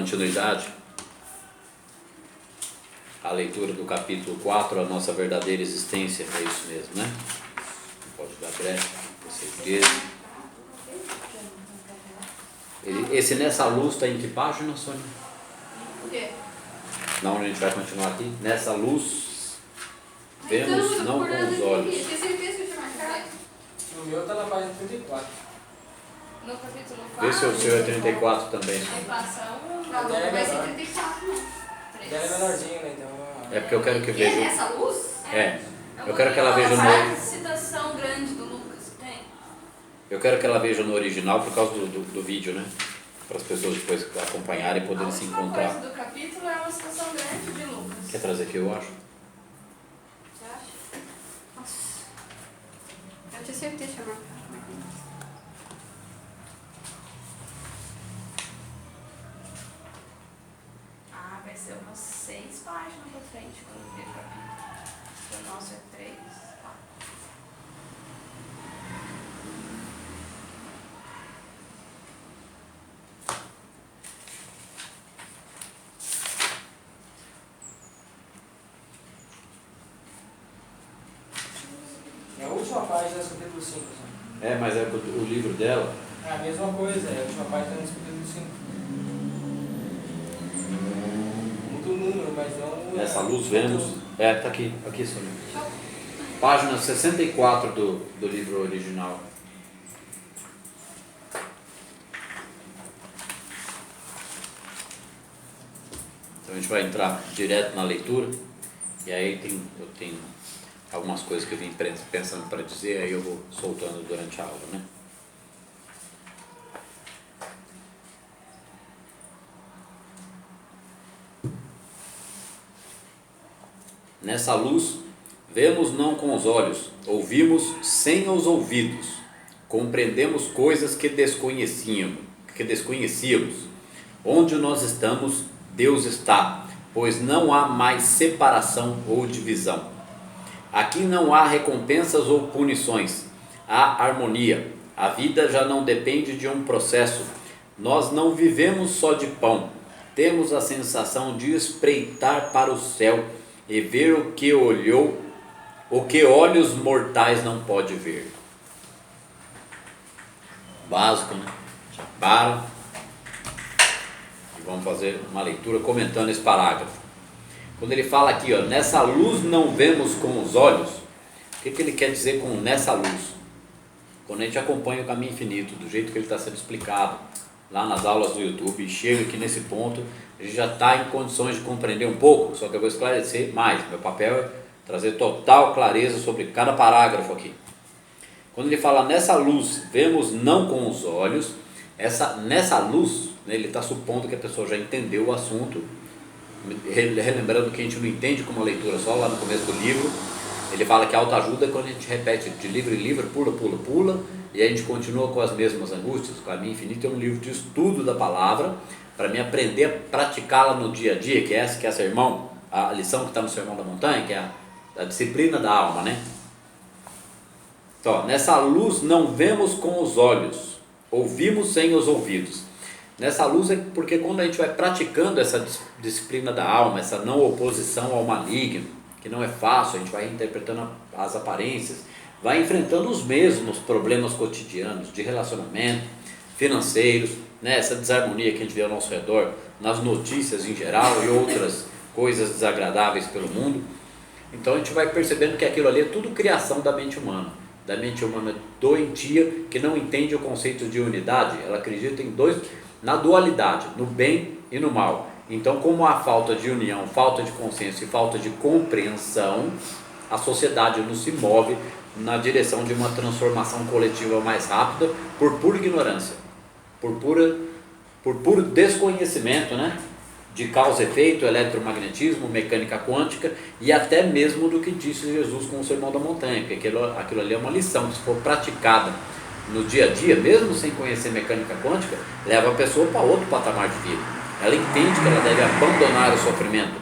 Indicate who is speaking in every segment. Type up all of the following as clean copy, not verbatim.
Speaker 1: continuidade à leitura do capítulo 4, a nossa verdadeira existência, é isso mesmo, né? Pode dar breve, com certeza. Esse Nessa Luz está em que página, Sônia?
Speaker 2: O quê?
Speaker 1: Não, a gente vai continuar aqui. Nessa luz, vemos não com os olhos.
Speaker 2: Tinha certeza que eu tinha marcado?
Speaker 3: O meu está na página 34.
Speaker 2: No capítulo 4.
Speaker 1: Vê se o seu é 34 também.
Speaker 2: Repassão. Não, não vai ser 34, não.
Speaker 3: Ela é menorzinha, né? Então.
Speaker 1: É porque eu quero que
Speaker 2: E
Speaker 1: veja.
Speaker 2: essa luz?
Speaker 1: É. Eu quero que ela veja
Speaker 2: Essa
Speaker 1: no.
Speaker 2: citação grande do Lucas, tem?
Speaker 1: Eu quero que ela veja no original por causa do vídeo, né? Para as pessoas depois acompanharem e poderem se
Speaker 2: A
Speaker 1: encontrar.
Speaker 2: última coisa do capítulo é uma citação grande de Lucas.
Speaker 1: Quer trazer aqui, eu acho?
Speaker 2: Você acha? Nossa. Eu tinha certeza que tinha marcado. Ah, vai ser umas 6 páginas pra frente quando ver o capítulo. O nosso é 3.
Speaker 3: É a última página do capítulo 5.
Speaker 1: É, mas é o livro dela.
Speaker 3: É a mesma coisa, é a última página do capítulo 5. Muito número, mas não.
Speaker 1: Nessa luz vemos. É, tá aqui, Sônia. Página 64 do livro original. Então a gente vai entrar direto na leitura. E aí eu tenho algumas coisas que eu vim pensando para dizer, aí eu vou soltando durante a aula, né? Nessa luz, vemos não com os olhos, ouvimos sem os ouvidos, compreendemos coisas que desconhecíamos. Onde nós estamos, Deus está, pois não há mais separação ou divisão. Aqui não há recompensas ou punições, há harmonia. A vida já não depende de um processo. Nós não vivemos só de pão. Temos a sensação de espreitar para o céu e ver o que olhos mortais não podem ver. Básico, né? Já para. E vamos fazer uma leitura comentando esse parágrafo. Quando ele fala aqui, ó, nessa luz não vemos com os olhos, o que ele quer dizer com nessa luz? Quando a gente acompanha o caminho infinito, do jeito que ele está sendo explicado, lá nas aulas do YouTube, e chega aqui nesse ponto, a gente já está em condições de compreender um pouco, só que eu vou esclarecer mais. Meu papel é trazer total clareza sobre cada parágrafo aqui. Quando ele fala nessa luz, vemos não com os olhos, nessa luz, né, ele está supondo que a pessoa já entendeu o assunto, relembrando que a gente não entende como a leitura só lá no começo do livro. Ele fala que a autoajuda é quando a gente repete de livro em livro, pula, e a gente continua com as mesmas angústias. O Caminho Infinito é um livro de estudo da palavra, para mim aprender a praticá-la no dia a dia, que é essa sermão, a lição que está no Sermão da Montanha, que é a disciplina da alma, né? Então, nessa luz não vemos com os olhos, ouvimos sem os ouvidos. Nessa luz é porque quando a gente vai praticando essa disciplina da alma, essa não oposição ao maligno, que não é fácil, a gente vai interpretando as aparências, vai enfrentando os mesmos problemas cotidianos de relacionamento, financeiros, né, essa desarmonia que a gente vê ao nosso redor, nas notícias em geral e outras coisas desagradáveis pelo mundo. Então a gente vai percebendo que aquilo ali é tudo criação da mente humana doentia, que não entende o conceito de unidade. Ela acredita na dualidade, no bem e no mal. Então, como há falta de união, falta de consciência e falta de compreensão, a sociedade não se move na direção de uma transformação coletiva mais rápida por pura ignorância, por puro desconhecimento, né? De causa e efeito, eletromagnetismo, mecânica quântica e até mesmo do que disse Jesus com o Sermão da Montanha, porque aquilo ali é uma lição, se for praticada no dia a dia, mesmo sem conhecer mecânica quântica, leva a pessoa para outro patamar de vida. Ela entende que ela deve abandonar o sofrimento.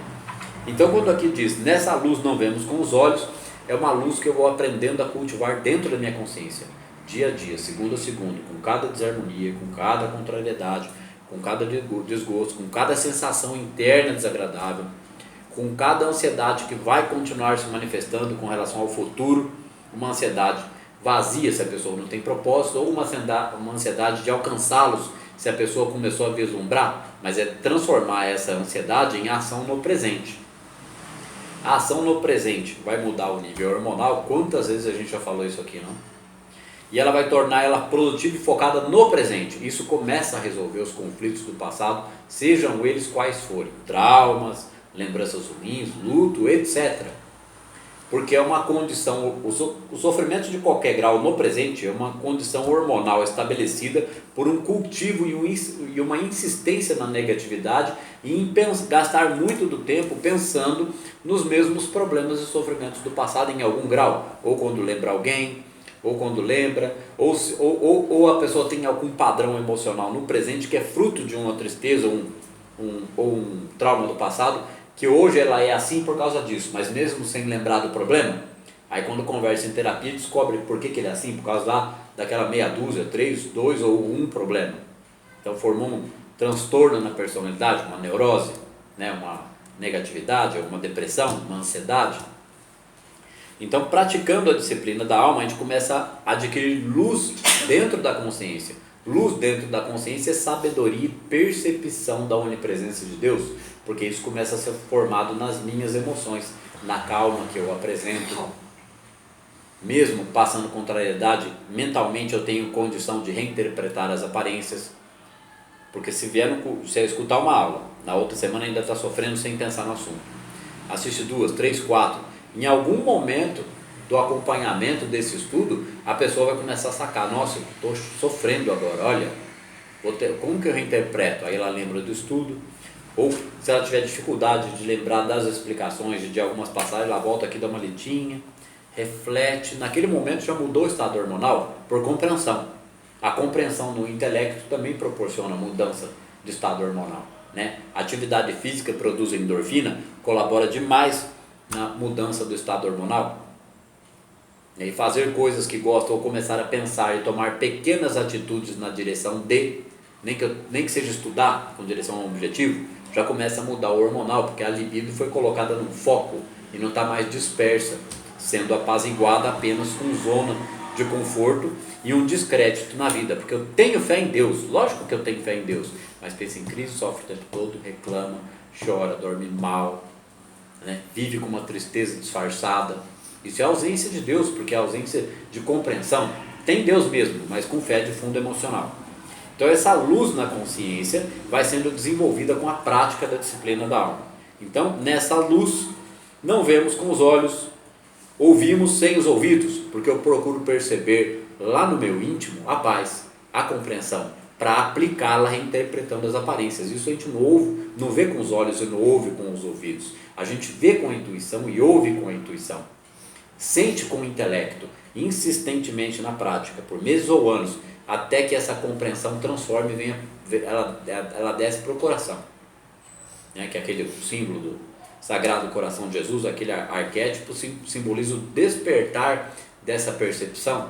Speaker 1: Então quando aqui diz, nessa luz não vemos com os olhos, é uma luz que eu vou aprendendo a cultivar dentro da minha consciência, dia a dia, segundo a segundo, com cada desarmonia, com cada contrariedade, com cada desgosto, com cada sensação interna desagradável, com cada ansiedade que vai continuar se manifestando com relação ao futuro, uma ansiedade vazia se a pessoa não tem propósito, ou uma ansiedade de alcançá-los se a pessoa começou a vislumbrar, mas é transformar essa ansiedade em ação no presente. A ação no presente vai mudar o nível hormonal, quantas vezes a gente já falou isso aqui, não? E ela vai tornar ela produtiva e focada no presente. Isso começa a resolver os conflitos do passado, sejam eles quais forem, traumas, lembranças ruins, luto, etc. Porque é uma condição, o sofrimento de qualquer grau no presente é uma condição hormonal estabelecida por um cultivo e uma insistência na negatividade e em gastar muito do tempo pensando nos mesmos problemas e sofrimentos do passado em algum grau, ou quando lembra alguém, ou quando lembra, ou a pessoa tem algum padrão emocional no presente que é fruto de uma tristeza ou um trauma do passado, que hoje ela é assim por causa disso, mas mesmo sem lembrar do problema, aí quando conversa em terapia descobre por que ele é assim, por causa daquela meia dúzia, 3, 2 ou 1 problema. Então formou um transtorno na personalidade, uma neurose, né, uma negatividade, uma depressão, uma ansiedade. Então, praticando a disciplina da alma, a gente começa a adquirir luz dentro da consciência. Luz dentro da consciência é sabedoria e percepção da onipresença de Deus, porque isso começa a ser formado nas minhas emoções, na calma que eu apresento. Mesmo passando contrariedade, mentalmente eu tenho condição de reinterpretar as aparências, porque se você escutar uma aula, na outra semana ainda está sofrendo sem pensar no assunto, assiste 2, 3, 4, em algum momento do acompanhamento desse estudo, a pessoa vai começar a sacar, nossa, eu estou sofrendo agora, olha, como que eu reinterpreto? Aí ela lembra do estudo, ou se ela tiver dificuldade de lembrar das explicações de algumas passagens, ela volta aqui, dá uma lidinha, reflete, naquele momento já mudou o estado hormonal por compreensão. A compreensão no intelecto também proporciona mudança de estado hormonal, né? A atividade física produz endorfina, colabora demais na mudança do estado hormonal. E fazer coisas que gosta ou começar a pensar e tomar pequenas atitudes na direção de, nem que seja estudar com direção a um objetivo, já começa a mudar o hormonal, porque a libido foi colocada no foco e não está mais dispersa, sendo apaziguada apenas com zona de conforto e um descrédito na vida, porque eu tenho fé em Deus, lógico que eu tenho fé em Deus, mas pensa em crise, sofre o tempo todo, reclama, chora, dorme mal, né? Vive com uma tristeza disfarçada. Isso é ausência de Deus, porque é ausência de compreensão. Tem Deus mesmo, mas com fé de fundo emocional. Então essa luz na consciência vai sendo desenvolvida com a prática da disciplina da alma. Então nessa luz não vemos com os olhos, ouvimos sem os ouvidos, porque eu procuro perceber lá no meu íntimo a paz, a compreensão, para aplicá-la reinterpretando as aparências. Isso a gente não vê com os olhos e não ouve com os ouvidos. A gente vê com a intuição e ouve com a intuição. Sente com o intelecto, insistentemente na prática, por meses ou anos, até que essa compreensão transforme e ela desce para o coração, né? Que é aquele símbolo do Sagrado Coração de Jesus, aquele arquétipo simboliza o despertar dessa percepção.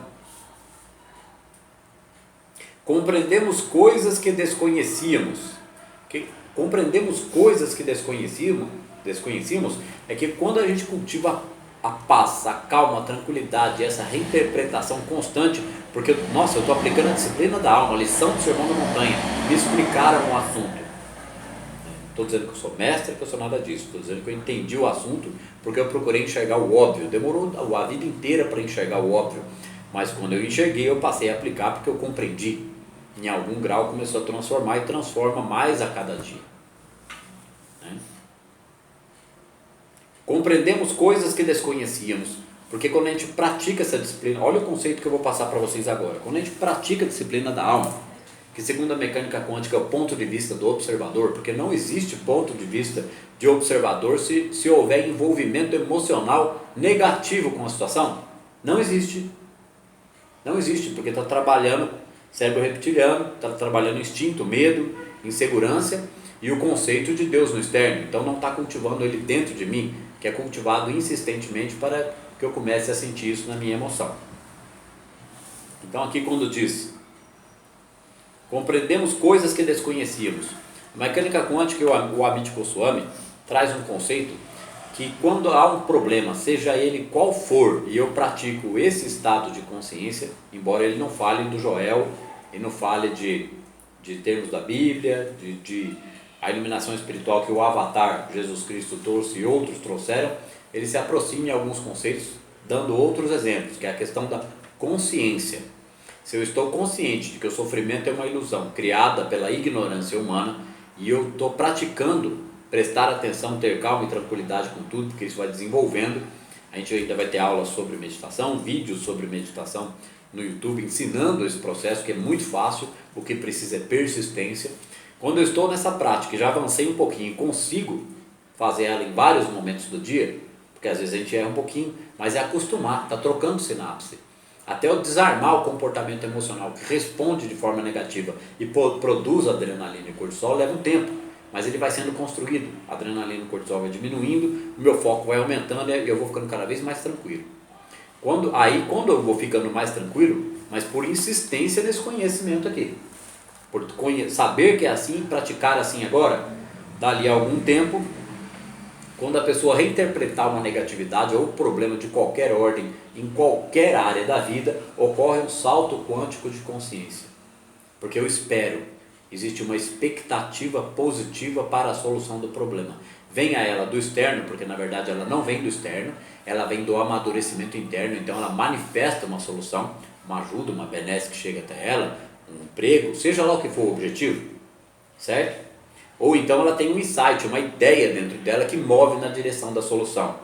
Speaker 1: Compreendemos coisas que desconhecíamos. Compreendemos coisas que desconhecíamos é que quando a gente cultiva a paz, a calma, a tranquilidade, essa reinterpretação constante, porque, nossa, eu estou aplicando a disciplina da alma, a lição do Sermão da Montanha, me explicaram o assunto. Estou dizendo que eu sou mestre, que eu sou nada disso, estou dizendo que eu entendi o assunto, porque eu procurei enxergar o óbvio, demorou a vida inteira para enxergar o óbvio, mas quando eu enxerguei, eu passei a aplicar porque eu compreendi, em algum grau começou a transformar e transforma mais a cada dia. Compreendemos coisas que desconhecíamos, porque quando a gente pratica essa disciplina, olha o conceito que eu vou passar para vocês agora, quando a gente pratica a disciplina da alma, que segundo a mecânica quântica é o ponto de vista do observador, porque não existe ponto de vista de observador se houver envolvimento emocional negativo com a situação, não existe, porque está trabalhando cérebro reptiliano, está trabalhando instinto, medo, insegurança e o conceito de Deus no externo, então não está cultivando ele dentro de mim, que é cultivado insistentemente para que eu comece a sentir isso na minha emoção. Então aqui quando diz Compreendemos coisas que desconhecíamos. A mecânica quântica e o Amit Goswami traz um conceito que quando há um problema, seja ele qual for, e eu pratico esse estado de consciência, embora ele não fale do Joel, ele não fale de termos da Bíblia, de a iluminação espiritual que o Avatar, Jesus Cristo, trouxe e outros trouxeram, ele se aproxima em alguns conceitos, dando outros exemplos, que é a questão da consciência. Se eu estou consciente de que o sofrimento é uma ilusão criada pela ignorância humana, e eu estou praticando prestar atenção, ter calma e tranquilidade com tudo, porque isso vai desenvolvendo. A gente ainda vai ter aulas sobre meditação, vídeos sobre meditação no YouTube, ensinando esse processo, que é muito fácil, o que precisa é persistência. Quando eu estou nessa prática e já avancei um pouquinho e consigo fazer ela em vários momentos do dia, porque às vezes a gente erra um pouquinho, mas é acostumar, está trocando sinapse. Até eu desarmar o comportamento emocional que responde de forma negativa e produz adrenalina e cortisol, leva um tempo, mas ele vai sendo construído. A adrenalina e o cortisol vai diminuindo, o meu foco vai aumentando e eu vou ficando cada vez mais tranquilo. Quando eu vou ficando mais tranquilo, mas por insistência nesse conhecimento aqui, por saber que é assim, praticar assim agora, dali a algum tempo, quando a pessoa reinterpretar uma negatividade ou problema de qualquer ordem, em qualquer área da vida, ocorre um salto quântico de consciência. Porque eu espero, existe uma expectativa positiva para a solução do problema. Venha ela do externo, porque na verdade ela não vem do externo, ela vem do amadurecimento interno, então ela manifesta uma solução, uma ajuda, uma benesse que chega até ela, um emprego, seja lá o que for o objetivo, certo? Ou então ela tem um insight, uma ideia dentro dela que move na direção da solução.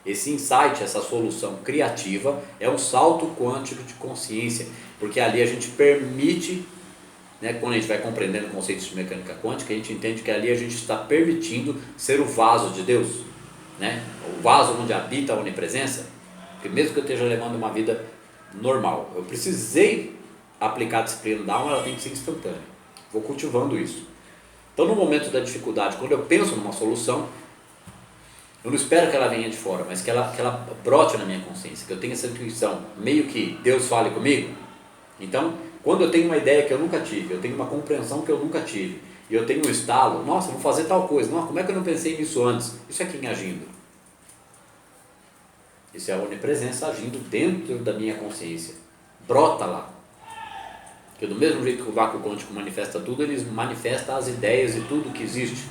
Speaker 1: Esse insight, essa solução criativa, é um salto quântico de consciência, porque ali a gente permite, né, quando a gente vai compreendendo conceitos de mecânica quântica, a gente entende que ali a gente está permitindo ser o vaso de Deus, né? O vaso onde habita a onipresença, porque mesmo que eu esteja levando uma vida normal, eu precisei aplicar a disciplina da alma, ela tem que ser instantânea. Vou cultivando isso. Então, no momento da dificuldade, quando eu penso numa solução, eu não espero que ela venha de fora, mas que ela brote na minha consciência, que eu tenha essa intuição, meio que Deus fale comigo. Então, quando eu tenho uma ideia que eu nunca tive, eu tenho uma compreensão que eu nunca tive, e eu tenho um estalo, nossa, vou fazer tal coisa, nossa, como é que eu não pensei nisso antes? Isso é quem agindo? Isso é a onipresença agindo dentro da minha consciência. Brota lá. Porque do mesmo jeito que o vácuo quântico manifesta tudo, ele manifesta as ideias e tudo que existe.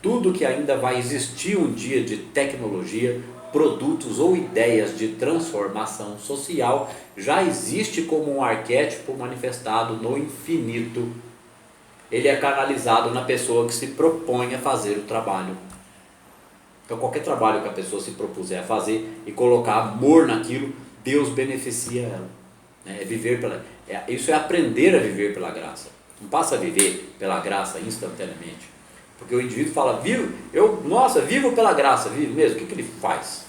Speaker 1: Tudo que ainda vai existir um dia de tecnologia, produtos ou ideias de transformação social, já existe como um arquétipo manifestado no infinito. Ele é canalizado na pessoa que se propõe a fazer o trabalho. Então qualquer trabalho que a pessoa se propuser a fazer e colocar amor naquilo, Deus beneficia ela. Isso é aprender a viver pela graça. Não passa a viver pela graça instantaneamente. Porque o indivíduo fala, vivo pela graça, vive mesmo, o que ele faz?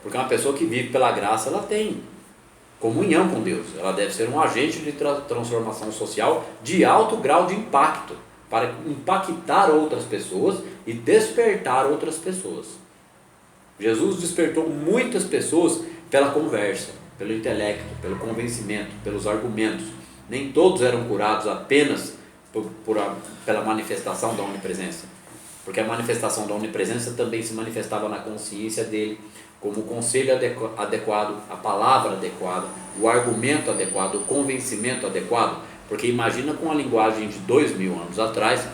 Speaker 1: Porque uma pessoa que vive pela graça, ela tem comunhão com Deus, ela deve ser um agente de transformação social de alto grau de impacto, para impactar outras pessoas e despertar outras pessoas. Jesus despertou muitas pessoas pela conversa, pelo intelecto, pelo convencimento, pelos argumentos. Nem todos eram curados apenas pela manifestação da onipresença, porque a manifestação da onipresença também se manifestava na consciência dele, como o conselho adequado, a palavra adequada, o argumento adequado, o convencimento adequado, porque imagina com a linguagem de 2000 anos atrás,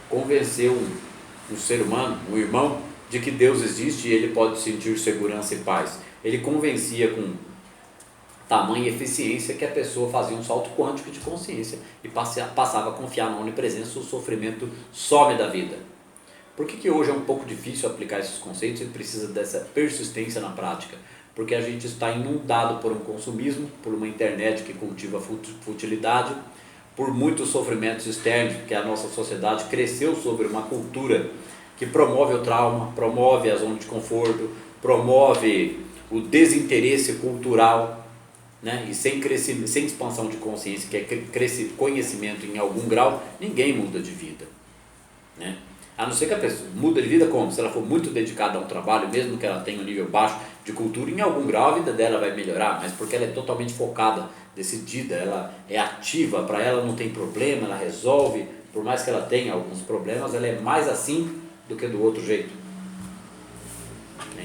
Speaker 1: convencer um ser humano, um irmão, de que Deus existe e ele pode sentir segurança e paz. Ele convencia com tamanha eficiência que a pessoa fazia um salto quântico de consciência e passava a confiar na onipresença, o sofrimento some da vida. Por que hoje é um pouco difícil aplicar esses conceitos e precisa dessa persistência na prática? Porque a gente está inundado por um consumismo, por uma internet que cultiva futilidade, por muitos sofrimentos externos, porque a nossa sociedade cresceu sobre uma cultura que promove o trauma, promove a zona de conforto, promove o desinteresse cultural, né? E sem expansão de consciência, que é conhecimento em algum grau, ninguém muda de vida, né? A não ser que a pessoa muda de vida como? Se ela for muito dedicada a um trabalho, mesmo que ela tenha um nível baixo de cultura, em algum grau a vida dela vai melhorar, mas porque ela é totalmente focada, decidida, ela é ativa, para ela não tem problema, ela resolve, por mais que ela tenha alguns problemas, ela é mais assim do que do outro jeito.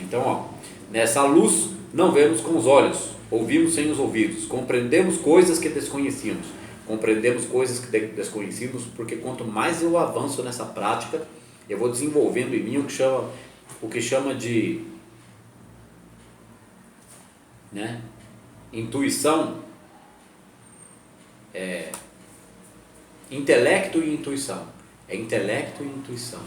Speaker 1: Então, ó, nessa luz não vemos com os olhos, ouvimos sem os ouvidos, compreendemos coisas que desconhecíamos. Compreendemos coisas que desconhecíamos, porque quanto mais eu avanço nessa prática, eu vou desenvolvendo em mim o que chama de, né, intuição, intelecto e intuição. É intelecto e intuição.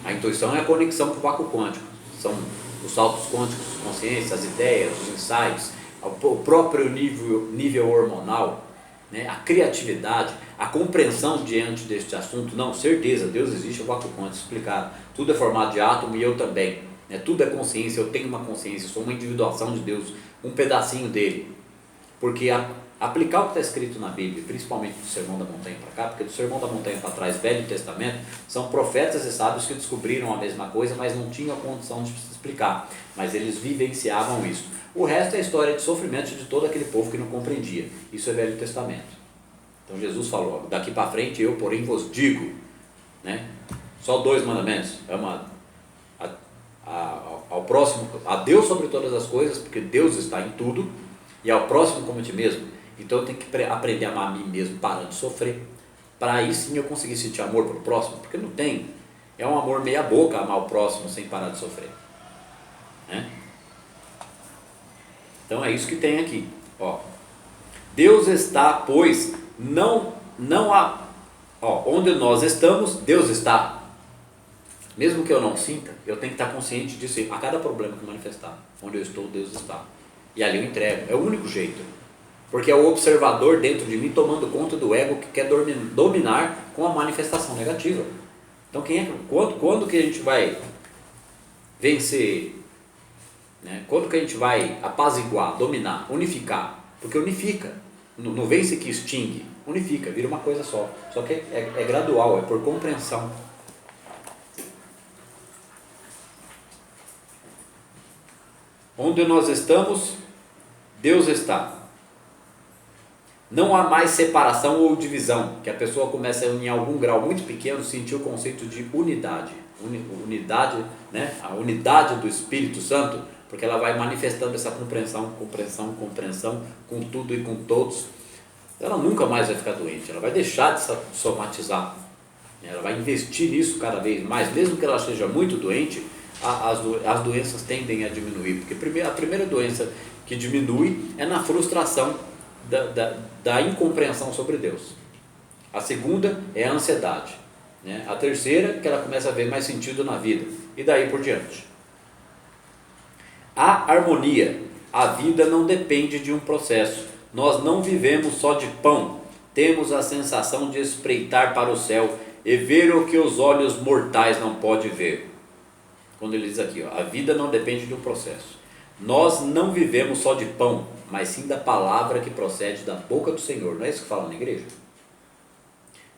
Speaker 1: A intuição é a conexão com o vácuo quântico, são os saltos quânticos de consciência, as ideias, os insights, o próprio nível hormonal, né, a criatividade, a compreensão diante deste assunto. Não, certeza, Deus existe, o vácuo quântico explicado, tudo é formado de átomo e eu também, né, tudo é consciência, eu tenho uma consciência, sou uma individuação de Deus, um pedacinho dele, porque aplicar o que está escrito na Bíblia, principalmente do Sermão da Montanha para cá, porque do Sermão da Montanha para trás, Velho Testamento, são profetas e sábios que descobriram a mesma coisa, mas não tinham a condição de explicar, mas eles vivenciavam isso. O resto é a história de sofrimento de todo aquele povo que não compreendia. Isso é Velho Testamento. Então Jesus falou, daqui para frente eu, porém, vos digo, né? Só 2 mandamentos, ama ao próximo, a Deus sobre todas as coisas, porque Deus está em tudo, e ao próximo como a ti mesmo. Então eu tenho que aprender a amar a mim mesmo, parar de sofrer, para aí sim eu conseguir sentir amor pelo próximo, porque não tem, é um amor meia boca amar o próximo sem parar de sofrer, né? Então é isso que tem aqui, ó. Deus está, pois, onde nós estamos, Deus está. Mesmo que eu não sinta, eu tenho que estar consciente disso a cada problema que manifestar. Onde eu estou, Deus está. E ali eu entrego, é o único jeito. Porque é o observador dentro de mim tomando conta do ego que quer dominar com a manifestação negativa. Então quando que a gente vai vencer, né? Quando que a gente vai apaziguar, dominar, unificar? Porque unifica, não vence que extingue, unifica, vira uma coisa só. Só que é gradual, é por compreensão. Onde nós estamos, Deus está. Não há mais separação ou divisão, que a pessoa começa em algum grau muito pequeno sentir o conceito de unidade. Unidade, né? A unidade do Espírito Santo, porque ela vai manifestando essa compreensão com tudo e com todos. Ela nunca mais vai ficar doente, ela vai deixar de somatizar, ela vai investir nisso cada vez mais, mesmo que ela esteja muito doente, as doenças tendem a diminuir, porque a primeira doença que diminui é na frustração da incompreensão sobre Deus. A segunda é a ansiedade, né? A terceira, que ela começa a ver mais sentido na vida, e daí por diante. A harmonia, a vida não depende de um processo, nós não vivemos só de pão, temos a sensação de espreitar para o céu e ver o que os olhos mortais não podem ver. Quando ele diz aqui, ó, a vida não depende de um processo, nós não vivemos só de pão, mas sim da palavra que procede da boca do Senhor. Não é isso que fala na igreja?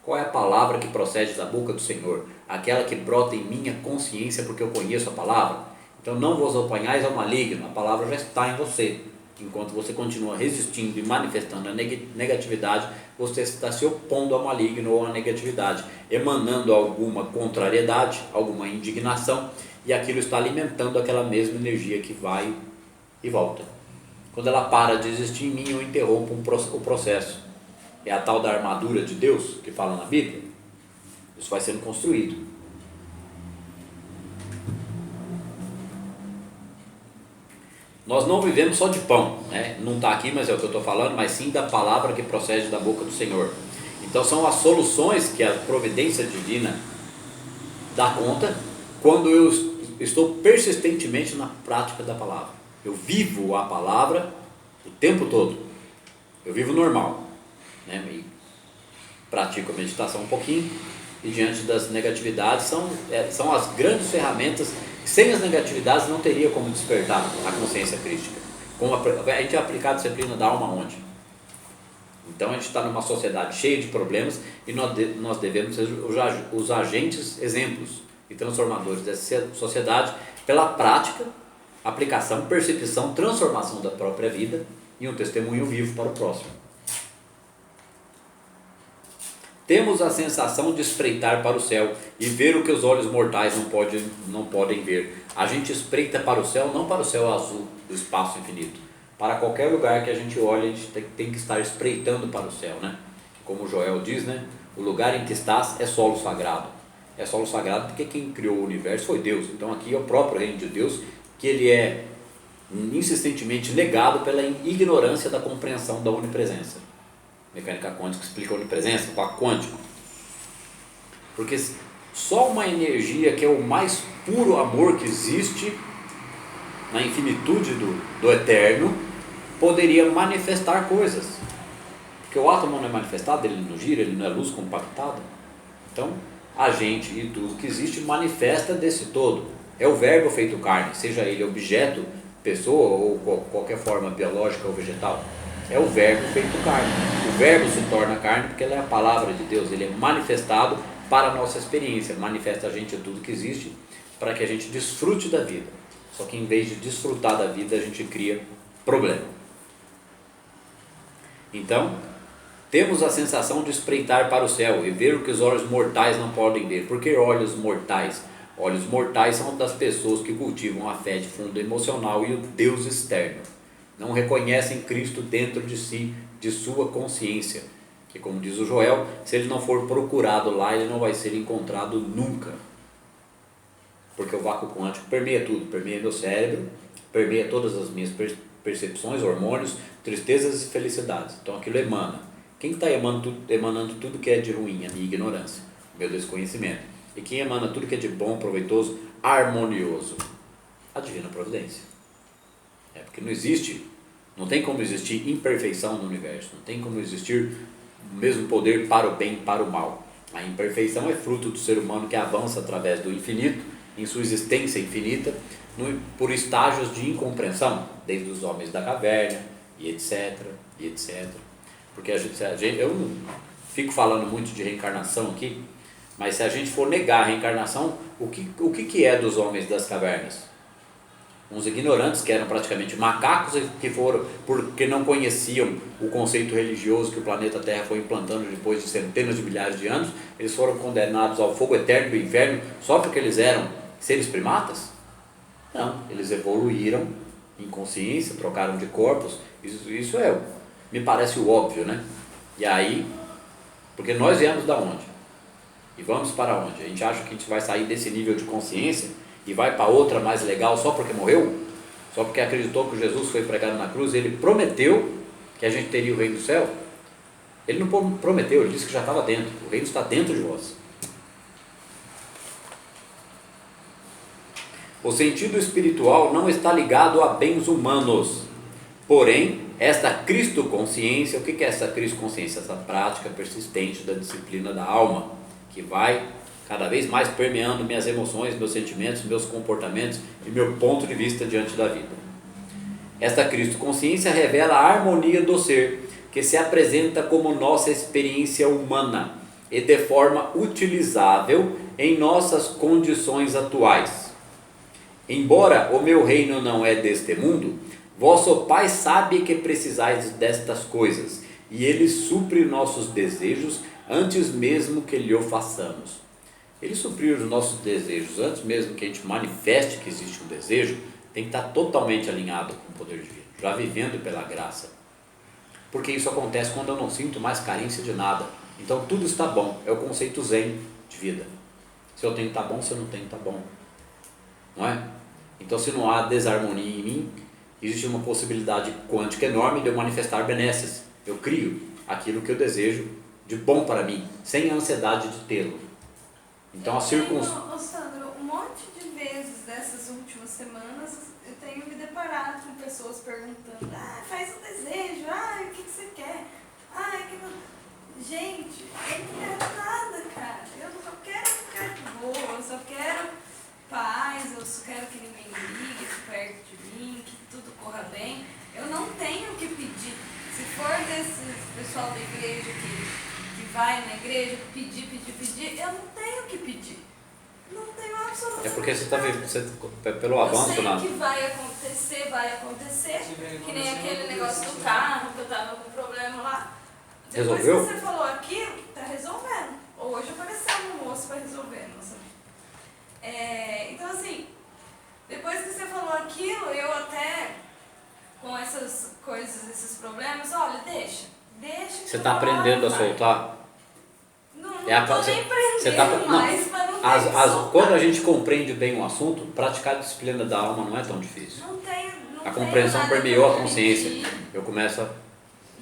Speaker 1: Qual é a palavra que procede da boca do Senhor? Aquela que brota em minha consciência porque eu conheço a palavra. Então não vos oponhais ao maligno, a palavra já está em você. Enquanto você continua resistindo e manifestando a negatividade, você está se opondo ao maligno ou à negatividade, emanando alguma contrariedade, alguma indignação, e aquilo está alimentando aquela mesma energia que vai e volta. Quando ela para de existir em mim, eu interrompo o processo. É a tal da armadura de Deus que fala na Bíblia. Isso vai sendo construído. Nós não vivemos só de pão, né? Não está aqui, mas é o que eu estou falando, mas sim da palavra que procede da boca do Senhor. Então são as soluções que a providência divina dá conta quando eu estou persistentemente na prática da palavra. Eu vivo a palavra o tempo todo. Eu vivo normal, né? E pratico a meditação um pouquinho, e diante das negatividades são as grandes ferramentas. Sem as negatividades não teria como despertar a consciência crística. A gente vai aplicar a disciplina da alma onde? Então a gente está numa sociedade cheia de problemas e nós devemos ser os agentes exemplos. e transformadores dessa sociedade pela prática, aplicação, percepção, transformação da própria vida e um testemunho vivo para o próximo. Temos a sensação de espreitar para o céu e ver o que os olhos mortais não podem ver. A gente espreita para o céu, não para o céu azul do espaço infinito. Para qualquer lugar que a gente olhe, a gente tem que estar espreitando para o céu, né? Como Joel diz, né? O lugar em que estás é solo sagrado. É solo sagrado porque quem criou o universo foi Deus. Então aqui é o próprio reino de Deus, que ele é insistentemente negado pela ignorância da compreensão da onipresença. Mecânica quântica explica a onipresença, o vácuo quântico. Porque só uma energia que é o mais puro amor que existe na infinitude do eterno poderia manifestar coisas. Porque o átomo não é manifestado, ele não gira, ele não é luz compactada. Então, a gente e tudo que existe manifesta desse todo. É o verbo feito carne, seja ele objeto, pessoa ou qualquer forma biológica ou vegetal. É o verbo feito carne. O verbo se torna carne porque ele é a palavra de Deus, ele é manifestado para a nossa experiência, manifesta a gente tudo que existe para que a gente desfrute da vida. Só que em vez de desfrutar da vida, a gente cria problema. Então, temos a sensação de espreitar para o céu e ver o que os olhos mortais não podem ver. Por que olhos mortais? Olhos mortais são das pessoas que cultivam a fé de fundo emocional e o Deus externo. Não reconhecem Cristo dentro de si, de sua consciência. Que, como diz o Joel, se ele não for procurado lá, ele não vai ser encontrado nunca. Porque o vácuo quântico permeia tudo, permeia meu cérebro, permeia todas as minhas percepções, hormônios, tristezas e felicidades. Então aquilo emana. Quem está emanando tudo que é de ruim? A minha ignorância, o meu desconhecimento. E quem emana tudo que é de bom, proveitoso, harmonioso? A divina providência. É porque não tem como existir imperfeição no universo, não tem como existir o mesmo poder para o bem e para o mal. A imperfeição é fruto do ser humano que avança através do infinito, em sua existência infinita, por estágios de incompreensão, desde os homens da caverna, e etc, e etc. Porque eu não fico falando muito de reencarnação aqui, mas se a gente for negar a reencarnação, o que é dos homens das cavernas? Uns ignorantes que eram praticamente macacos e que foram, porque não conheciam o conceito religioso que o planeta Terra foi implantando depois de centenas de milhares de anos, eles foram condenados ao fogo eterno do inferno só porque eles eram seres primatas? Não, eles evoluíram em consciência, trocaram de corpos, isso me parece o óbvio, né? E aí, porque nós viemos da onde? E vamos para onde? A gente acha que a gente vai sair desse nível de consciência e vai para outra mais legal só porque morreu? Só porque acreditou que Jesus foi pregado na cruz e ele prometeu que a gente teria o reino do céu? Ele não prometeu, ele disse que já estava dentro. O reino está dentro de vós. O sentido espiritual não está ligado a bens humanos. Porém, esta Cristo-consciência, o que é essa Cristo-consciência? Essa prática persistente da disciplina da alma, que vai cada vez mais permeando minhas emoções, meus sentimentos, meus comportamentos e meu ponto de vista diante da vida. Esta Cristo-consciência revela a harmonia do ser, que se apresenta como nossa experiência humana e de forma utilizável em nossas condições atuais. Embora o meu reino não é deste mundo, vosso Pai sabe que precisais destas coisas, e Ele supre nossos desejos antes mesmo que lhe o façamos. Ele suprir os nossos desejos antes mesmo que a gente manifeste que existe um desejo, tem que estar totalmente alinhado com o poder divino, já vivendo pela graça. Porque isso acontece quando eu não sinto mais carência de nada. Então tudo está bom, é o conceito zen de vida. Se eu tenho que estar bom, se eu não tenho que estar bom. Não é? Então, se não há desarmonia em mim, existe uma possibilidade quântica enorme de eu manifestar benesses. Eu crio aquilo que eu desejo de bom para mim, sem a ansiedade de tê-lo. Então, a circunstância...
Speaker 2: Sandro, um monte de vezes dessas últimas semanas eu tenho me deparado com pessoas perguntando: faz um desejo, o que você quer? Gente, eu não quero nada, cara. Eu só quero ficar de boa, eu só quero paz, eu só quero que ninguém ligue perto de mim, que tudo corra bem. Eu não tenho o que pedir. Se for desse pessoal da igreja que vai na igreja pedir, eu não tenho o que pedir. Não tenho solução.
Speaker 1: É porque você está pelo
Speaker 2: Eu
Speaker 1: avanço
Speaker 2: sei
Speaker 1: na...
Speaker 2: que vai acontecer, que nem aquele negócio do carro, que eu tava com problema lá. Depois
Speaker 1: Resolveu?
Speaker 2: que você falou aquilo, tá resolvendo. Hoje apareceu um moço para resolver, não sei. Então assim, depois que você falou aquilo, eu até, com essas coisas, esses problemas, olha, deixa.
Speaker 1: Você está aprendendo a soltar?
Speaker 2: Não
Speaker 1: É a-
Speaker 2: tô
Speaker 1: você-
Speaker 2: nem prendendo
Speaker 1: você tá- não,
Speaker 2: mais, mas não tem que soltar.
Speaker 1: Quando a gente compreende bem o assunto, praticar a disciplina da alma não é tão difícil.
Speaker 2: Não
Speaker 1: A compreensão
Speaker 2: nada
Speaker 1: permeou a
Speaker 2: pra
Speaker 1: consciência.
Speaker 2: mentir.
Speaker 1: Eu começo a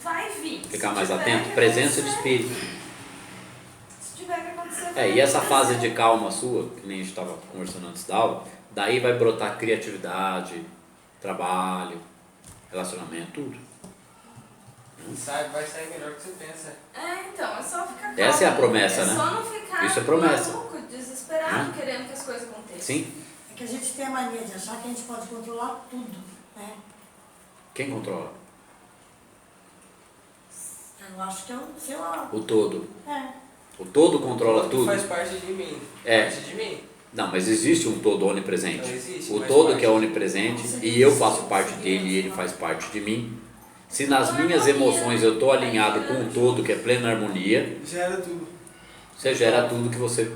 Speaker 2: Vai vir.
Speaker 1: ficar
Speaker 2: Se
Speaker 1: mais
Speaker 2: tiver
Speaker 1: atento.
Speaker 2: que
Speaker 1: Presença de
Speaker 2: acontecer,
Speaker 1: espírito.
Speaker 2: Se tiver que acontecer,
Speaker 1: E essa fase de calma sua, que nem a gente estava conversando antes da aula, daí vai brotar criatividade, trabalho, relacionamento, tudo.
Speaker 3: Vai sair melhor do que você pensa.
Speaker 2: Então, é só ficar calmo.
Speaker 1: Essa é a promessa, né?
Speaker 2: É só não ficar
Speaker 1: Isso é promessa.
Speaker 2: maluco, desesperado, querendo que as coisas aconteçam.
Speaker 1: Sim?
Speaker 4: É que a gente tem a mania de achar que a gente pode controlar tudo, né?
Speaker 1: Quem controla?
Speaker 4: Eu acho que é o seu lado.
Speaker 1: O todo.
Speaker 4: É.
Speaker 1: O todo controla
Speaker 3: Tudo
Speaker 1: tudo.
Speaker 3: faz parte de mim.
Speaker 1: É.
Speaker 3: Parte de mim.
Speaker 1: Não, mas existe um todo onipresente.
Speaker 3: Não existe,
Speaker 1: O
Speaker 3: faz
Speaker 1: todo
Speaker 3: parte.
Speaker 1: que é onipresente e eu faço parte dele e ele faz parte de mim. Se nas minhas emoções eu estou alinhado com o todo que é plena harmonia,
Speaker 3: Gera tudo.
Speaker 1: você gera tudo que você...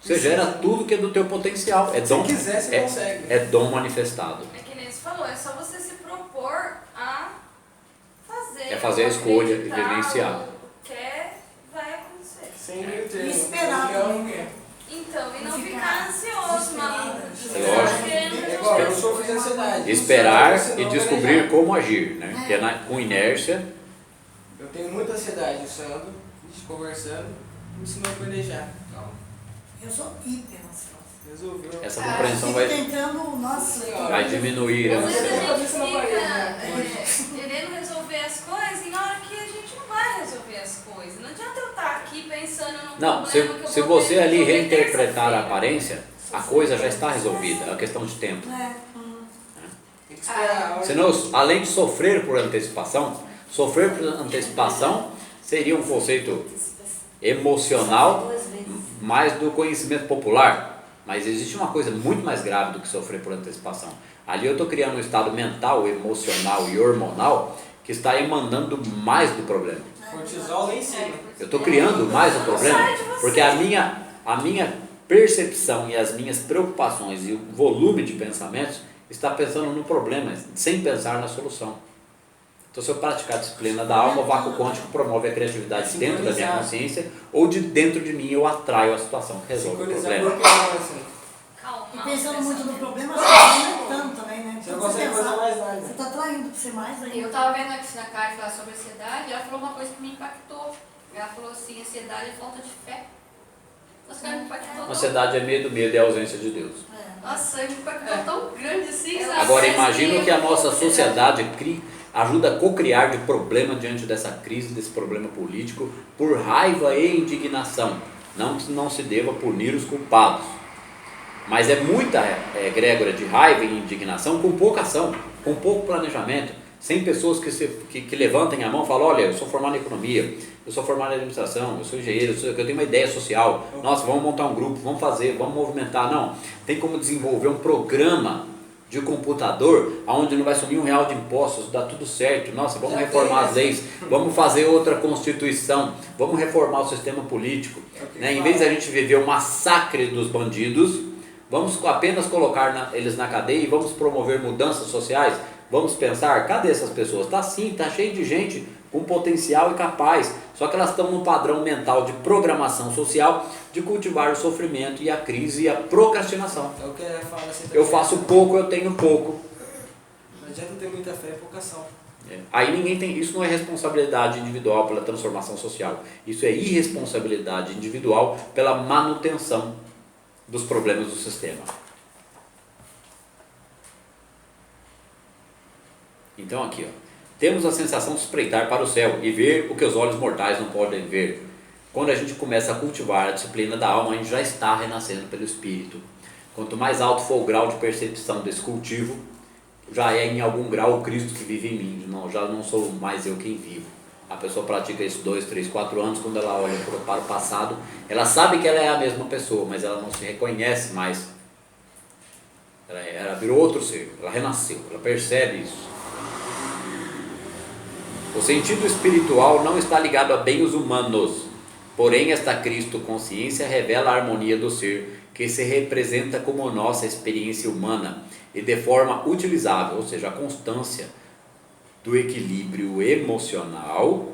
Speaker 1: Você gera tudo que é do teu potencial. É dom,
Speaker 3: Se quiser, você consegue.
Speaker 1: é dom manifestado.
Speaker 2: É que nem você falou, é só você se propor a fazer.
Speaker 1: É fazer a escolha e
Speaker 2: acreditar,
Speaker 1: vivenciar.
Speaker 2: ou Quer, vai acontecer.
Speaker 3: Sem meio termo.
Speaker 4: E esperar
Speaker 3: Não,
Speaker 4: também,
Speaker 3: não quer.
Speaker 2: Então, e não
Speaker 4: Não
Speaker 2: ficar
Speaker 4: ficar
Speaker 2: ansioso, maluco.
Speaker 1: Lógico.
Speaker 3: É igual, eu sofro de ansiedade.
Speaker 1: Esperar
Speaker 3: Senão
Speaker 1: e
Speaker 3: eu
Speaker 1: descobrir
Speaker 3: planejar.
Speaker 1: como agir, né? Que é com inércia.
Speaker 3: Eu tenho muita ansiedade, o Sandro, a gente conversando, me ensinou a planejar. Então,
Speaker 4: Eu sou hiper ansiosa.
Speaker 3: resolveu.
Speaker 1: Essa compreensão vai
Speaker 4: Tentando, nossa,
Speaker 1: diminuir.
Speaker 2: Às vezes a
Speaker 3: Mas
Speaker 2: gente
Speaker 3: isso não vai, né?
Speaker 2: fica querendo resolver as coisas e na hora que a gente não vai resolver as coisas. Não adianta eu estar aqui pensando num
Speaker 1: Não,
Speaker 2: problema que eu
Speaker 1: se
Speaker 2: vou
Speaker 1: você
Speaker 2: ter que
Speaker 1: ali
Speaker 2: resolver
Speaker 1: reinterpretar a
Speaker 2: terça-feira.
Speaker 1: aparência, a coisa já está resolvida, é uma questão de tempo.
Speaker 4: né?
Speaker 3: Tem que esperar a hora.
Speaker 1: Senão, além de sofrer por antecipação, sofrer por antecipação seria um conceito emocional mais do conhecimento popular. Mas existe uma coisa muito mais grave do que sofrer por antecipação. Ali eu estou criando um estado mental, emocional e hormonal que está emanando mais do problema.
Speaker 3: Cortisol lá em cima.
Speaker 1: Eu estou criando mais o problema porque a minha percepção e as minhas preocupações e o volume de pensamentos está pensando no problema, sem pensar na solução. Então, se eu praticar a disciplina da alma, o vácuo quântico promove a criatividade dentro da minha consciência ou de dentro de mim eu atraio a situação que resolve o
Speaker 3: Sincronizar
Speaker 1: problema.
Speaker 3: o corpo, assim.
Speaker 2: Calma.
Speaker 4: E pensando muito no problema, você está aumentando também, né?
Speaker 3: Você não consegue fazer mais nada.
Speaker 4: Você está atraindo para ser mais ainda.
Speaker 5: Eu tava vendo a Cristina Karen falar sobre ansiedade, ela falou uma coisa que me impactou. Ela falou assim, ansiedade é falta de fé. Nossa, cara, me impactou.
Speaker 1: Ansiedade é medo, medo é ausência de Deus.
Speaker 5: Nossa, me impactou tão grande assim, sabe?
Speaker 1: Agora,
Speaker 5: Parece
Speaker 1: imagino que a nossa sociedade ajuda a co-criar de problema diante dessa crise, desse problema político, por raiva e indignação. Não que não se deva punir os culpados. Mas é muita egrégora de raiva e indignação com pouca ação, com pouco planejamento, sem pessoas que levantem a mão e falem, olha, eu sou formado em economia, eu sou formado em administração, eu sou engenheiro, eu tenho uma ideia social, nossa, vamos montar um grupo, vamos fazer, vamos movimentar. Não, tem como desenvolver um programa de computador onde não vai sumir R$1 de impostos, dá tudo certo, nossa, vamos reformar as leis, vamos fazer outra constituição, vamos reformar o sistema político, né? Em vez de a gente viver o massacre dos bandidos, vamos apenas colocar eles na cadeia e vamos promover mudanças sociais. Vamos pensar, cadê essas pessoas? Está sim, está cheio de gente com potencial e capaz, só que elas estão num padrão mental de programação social de cultivar o sofrimento e a crise e a procrastinação.
Speaker 3: É o que ela fala assim.
Speaker 1: Eu faço pouco, eu tenho pouco.
Speaker 3: Não adianta ter muita fé, é pouca ação.
Speaker 1: Aí ninguém tem, isso não é responsabilidade individual pela transformação social, isso é irresponsabilidade individual pela manutenção dos problemas do sistema. Então aqui, ó, temos a sensação de espreitar para o céu e ver o que os olhos mortais não podem ver. Quando a gente começa a cultivar a disciplina da alma, a gente já está renascendo pelo Espírito. Quanto mais alto for o grau de percepção desse cultivo, já é em algum grau o Cristo que vive em mim. Não, já não sou mais eu quem vivo. A pessoa pratica isso 2, 3, 4 anos, quando ela olha para o passado, ela sabe que ela é a mesma pessoa, mas ela não se reconhece mais Ela virou outro ser, ela renasceu, ela percebe isso. O sentido espiritual não está ligado a bens humanos, porém esta Cristo-consciência revela a harmonia do ser, que se representa como nossa experiência humana e de forma utilizável, ou seja, a constância do equilíbrio emocional,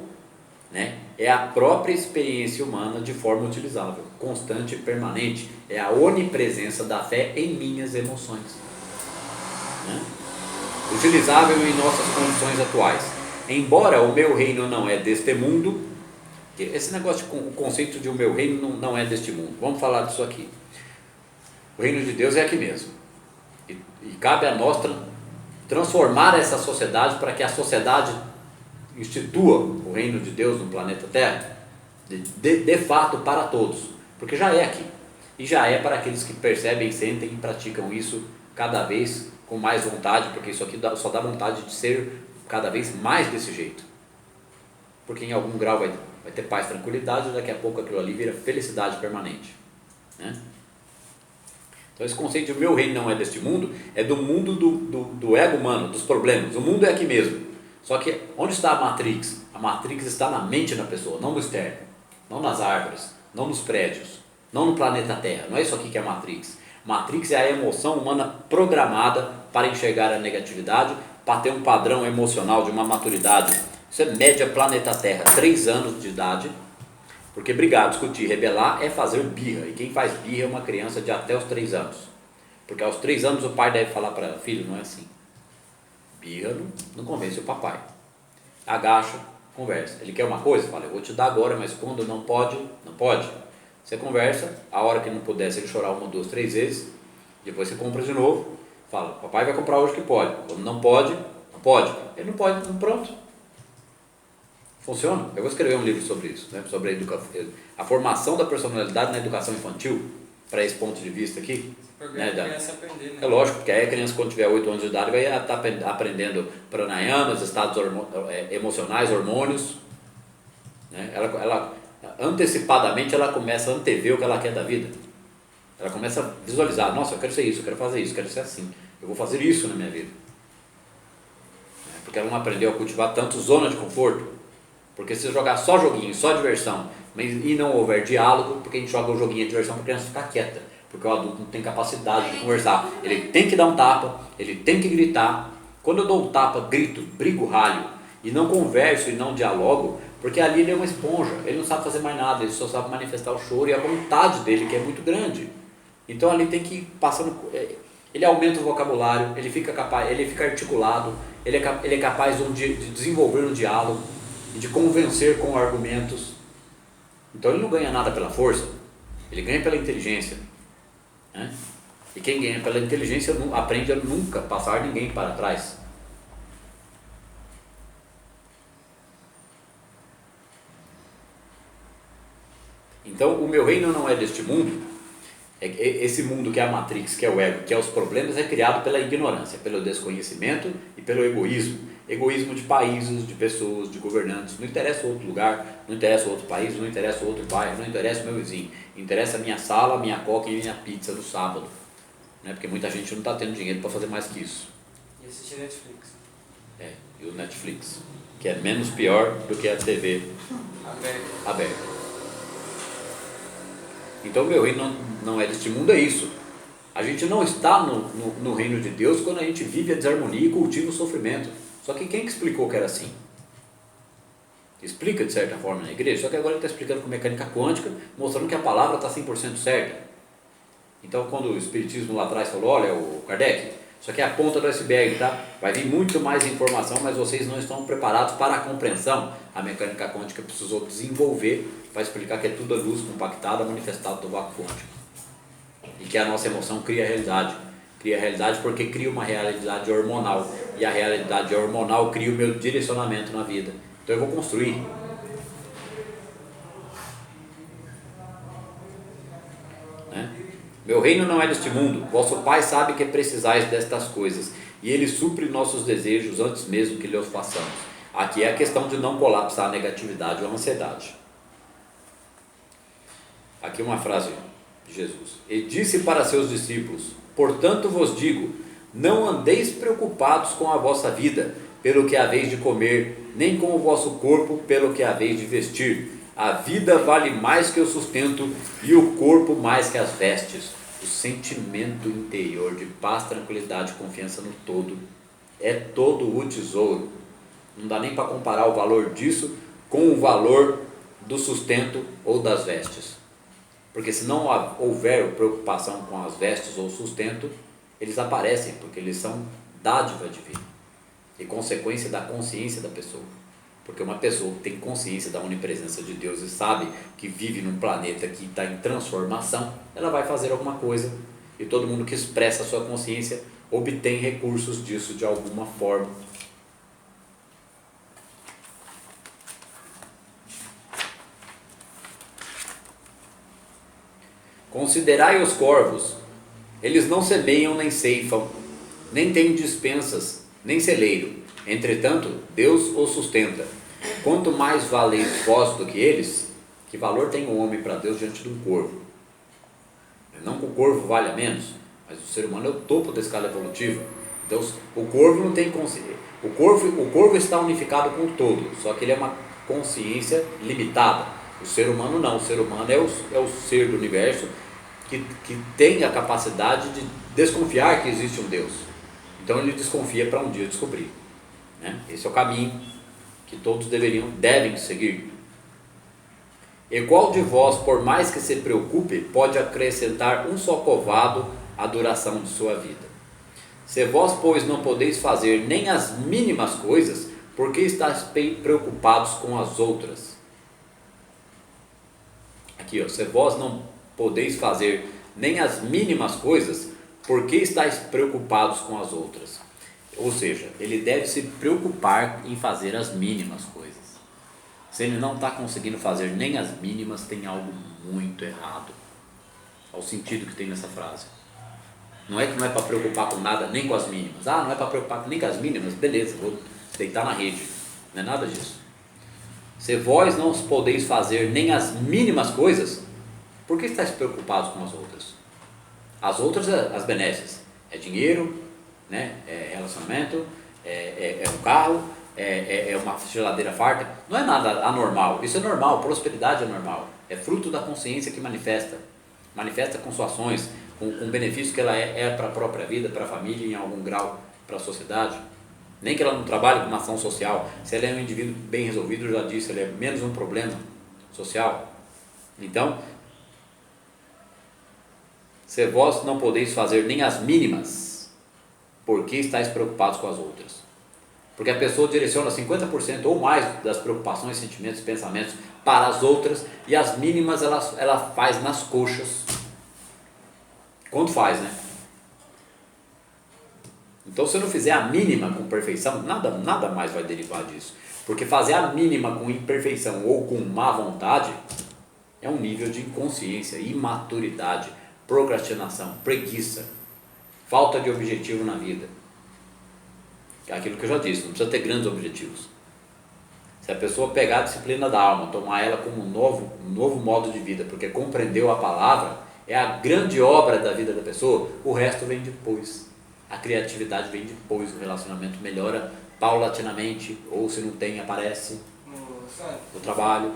Speaker 1: né, é a própria experiência humana de forma utilizável, constante e permanente, é a onipresença da fé em minhas emoções, né? Utilizável em nossas condições atuais. Embora o meu reino não é deste mundo, esse negócio, o conceito de o meu reino não é deste mundo, vamos falar disso aqui. O reino de Deus é aqui mesmo, e cabe a nós transformar essa sociedade para que a sociedade institua o reino de Deus no planeta Terra, de fato para todos, porque já é aqui, e já é para aqueles que percebem, sentem e praticam isso cada vez com mais vontade, porque isso aqui só dá vontade de ser cada vez mais desse jeito, porque em algum grau vai ter paz, tranquilidade, e daqui a pouco aquilo ali vira felicidade permanente, né? Então esse conceito de o meu reino não é deste mundo, é do mundo do ego humano, dos problemas. O mundo é aqui mesmo. Só que onde está a Matrix? A Matrix está na mente da pessoa, não no externo, não nas árvores, não nos prédios, não no planeta Terra. Não é isso aqui que é a Matrix. Matrix é a emoção humana programada para enxergar a negatividade, para ter um padrão emocional de uma maturidade. Isso é média planeta Terra, 3 anos de idade. Porque brigar, discutir, rebelar é fazer birra. E quem faz birra é uma criança de até os 3 anos. Porque aos 3 anos o pai deve falar para o filho, não é assim. Birra não convence o papai. Agacha, conversa. Ele quer uma coisa? Fala, eu vou te dar agora, mas quando não pode, não pode. Você conversa, a hora que não puder, se ele chorar 1, 2, 3 vezes, depois você compra de novo. Fala, papai vai comprar hoje que pode. Quando não pode, não pode. Ele não pode, pronto. Funciona? Eu vou escrever um livro sobre isso, né? Sobre a formação da personalidade na educação infantil, para esse ponto de vista aqui. Né?
Speaker 3: Aprender, né?
Speaker 1: É lógico, porque aí a criança, quando tiver 8 anos de idade, vai estar aprendendo pranayamas, estados emocionais, hormônios, né? Ela antecipadamente ela começa a antever o que ela quer da vida. Ela começa a visualizar, nossa, eu quero ser isso, eu quero fazer isso, eu quero ser assim, eu vou fazer isso na minha vida. Porque ela não aprendeu a cultivar tanto zona de conforto. Porque se jogar só joguinho, só diversão, e não houver diálogo, porque a gente joga o joguinho de diversão para a criança ficar quieta, porque o adulto não tem capacidade de conversar. Ele tem que dar um tapa, ele tem que gritar. Quando eu dou um tapa, grito, brigo, ralho, e não converso e não dialogo, porque ali ele é uma esponja, ele não sabe fazer mais nada, ele só sabe manifestar o choro e a vontade dele, que é muito grande. Então ali tem que ir passando, ele aumenta o vocabulário, ele fica capaz, ele fica articulado, ele é capaz de desenvolver o diálogo, de convencer com argumentos. Então ele não ganha nada pela força, ele ganha pela inteligência, né? E quem ganha pela inteligência não aprende a nunca passar ninguém para trás. Então o meu reino não é deste mundo. Esse mundo que é a Matrix, que é o ego, que é os problemas, é criado pela ignorância, pelo desconhecimento e pelo egoísmo. Egoísmo de países, de pessoas, de governantes. Não interessa outro lugar, não interessa outro país, não interessa outro bairro, não interessa o meu vizinho. Interessa a minha sala, a minha coca e a minha pizza do sábado, né? Porque muita gente não está tendo dinheiro para fazer mais que isso.
Speaker 3: E assistir Netflix.
Speaker 1: E o Netflix, que é menos pior do que a TV aberta. Então o meu reino não é deste mundo, é isso. A gente não está no reino de Deus quando a gente vive a desarmonia e cultiva o sofrimento. Só que quem que explicou que era assim? Explica de certa forma na igreja, só que agora ele está explicando com mecânica quântica, mostrando que a palavra está 100% certa. Então quando o Espiritismo lá atrás falou, olha, o Kardec, isso aqui é a ponta do iceberg, tá? Vai vir muito mais informação, mas vocês não estão preparados para a compreensão. A mecânica quântica precisou desenvolver para explicar que é tudo a luz compactada, manifestada do vácuo quântico. E que a nossa emoção cria a realidade. Cria a realidade porque cria uma realidade hormonal. E a realidade hormonal cria o meu direcionamento na vida. Então eu vou construir. Né? Meu reino não é deste mundo. Vosso Pai sabe que precisais destas coisas. E Ele supre nossos desejos antes mesmo que lhe os façamos. Aqui é a questão de não colapsar a negatividade ou a ansiedade. Aqui uma frase de Jesus. E disse para seus discípulos, Portanto vos digo, não andeis preocupados com a vossa vida, pelo que haveis de comer, nem com o vosso corpo, pelo que haveis de vestir. A vida vale mais que o sustento, e o corpo mais que as vestes. O sentimento interior de paz, tranquilidade e confiança no todo é todo o tesouro. Não dá nem para comparar o valor disso com o valor do sustento ou das vestes. Porque se não houver preocupação com as vestes ou sustento, eles aparecem, porque eles são dádiva divina e consequência da consciência da pessoa. Porque uma pessoa que tem consciência da onipresença de Deus e sabe que vive num planeta que está em transformação, ela vai fazer alguma coisa, e todo mundo que expressa a sua consciência obtém recursos disso de alguma forma. Considerai os corvos, eles não semeiam nem ceifam, nem têm dispensas, nem celeiro, entretanto Deus os sustenta. Quanto mais valeis vós do que eles, que valor tem o homem para Deus diante de um corvo? Não que o corvo valha menos, mas o ser humano é o topo da escala evolutiva. Então o corvo não tem consciência. O corvo está unificado com o todo, só que ele é uma consciência limitada. O ser humano não, o ser humano é o ser do universo que tem a capacidade de desconfiar que existe um Deus. Então ele desconfia para um dia descobrir, né? Esse é o caminho que todos devem seguir. E qual de vós, por mais que se preocupe, pode acrescentar um só covado à duração de sua vida? Se vós, pois, não podeis fazer nem as mínimas coisas, por que estáis preocupados com as outras? Aqui, ó, se vós não podeis fazer nem as mínimas coisas, por que estáis preocupados com as outras? Ou seja, ele deve se preocupar em fazer as mínimas coisas. Se ele não está conseguindo fazer nem as mínimas, tem algo muito errado. Ao sentido que tem nessa frase. Não é que não é para preocupar com nada, nem com as mínimas. Ah, não é para preocupar nem com as mínimas? Beleza, vou deitar na rede. Não é nada disso. Se vós não podeis fazer nem as mínimas coisas, por que estáis preocupados com as outras? As outras, as benesses, é dinheiro, né? É relacionamento, é um carro, é uma geladeira farta. Não é nada anormal, isso é normal, prosperidade é normal. É fruto da consciência que manifesta com suas ações, com o benefício que ela é para a própria vida, para a família, em algum grau, para a sociedade. Nem que ela não trabalhe com uma ação social, se ela é um indivíduo bem resolvido, eu já disse, ela é menos um problema social. Então, se vós não podeis fazer nem as mínimas, por que estáis preocupados com as outras? Porque a pessoa direciona 50% ou mais das preocupações, sentimentos e pensamentos para as outras, e as mínimas ela faz nas coxas. Quanto faz, né? Então, se eu não fizer a mínima com perfeição, nada mais vai derivar disso. Porque fazer a mínima com imperfeição ou com má vontade é um nível de inconsciência, imaturidade, procrastinação, preguiça, falta de objetivo na vida. É aquilo que eu já disse, não precisa ter grandes objetivos. Se a pessoa pegar a disciplina da alma, tomar ela como um novo modo de vida, porque compreendeu a palavra, é a grande obra da vida da pessoa, o resto vem depois. A criatividade vem depois, o relacionamento melhora paulatinamente, ou se não tem, aparece. O trabalho.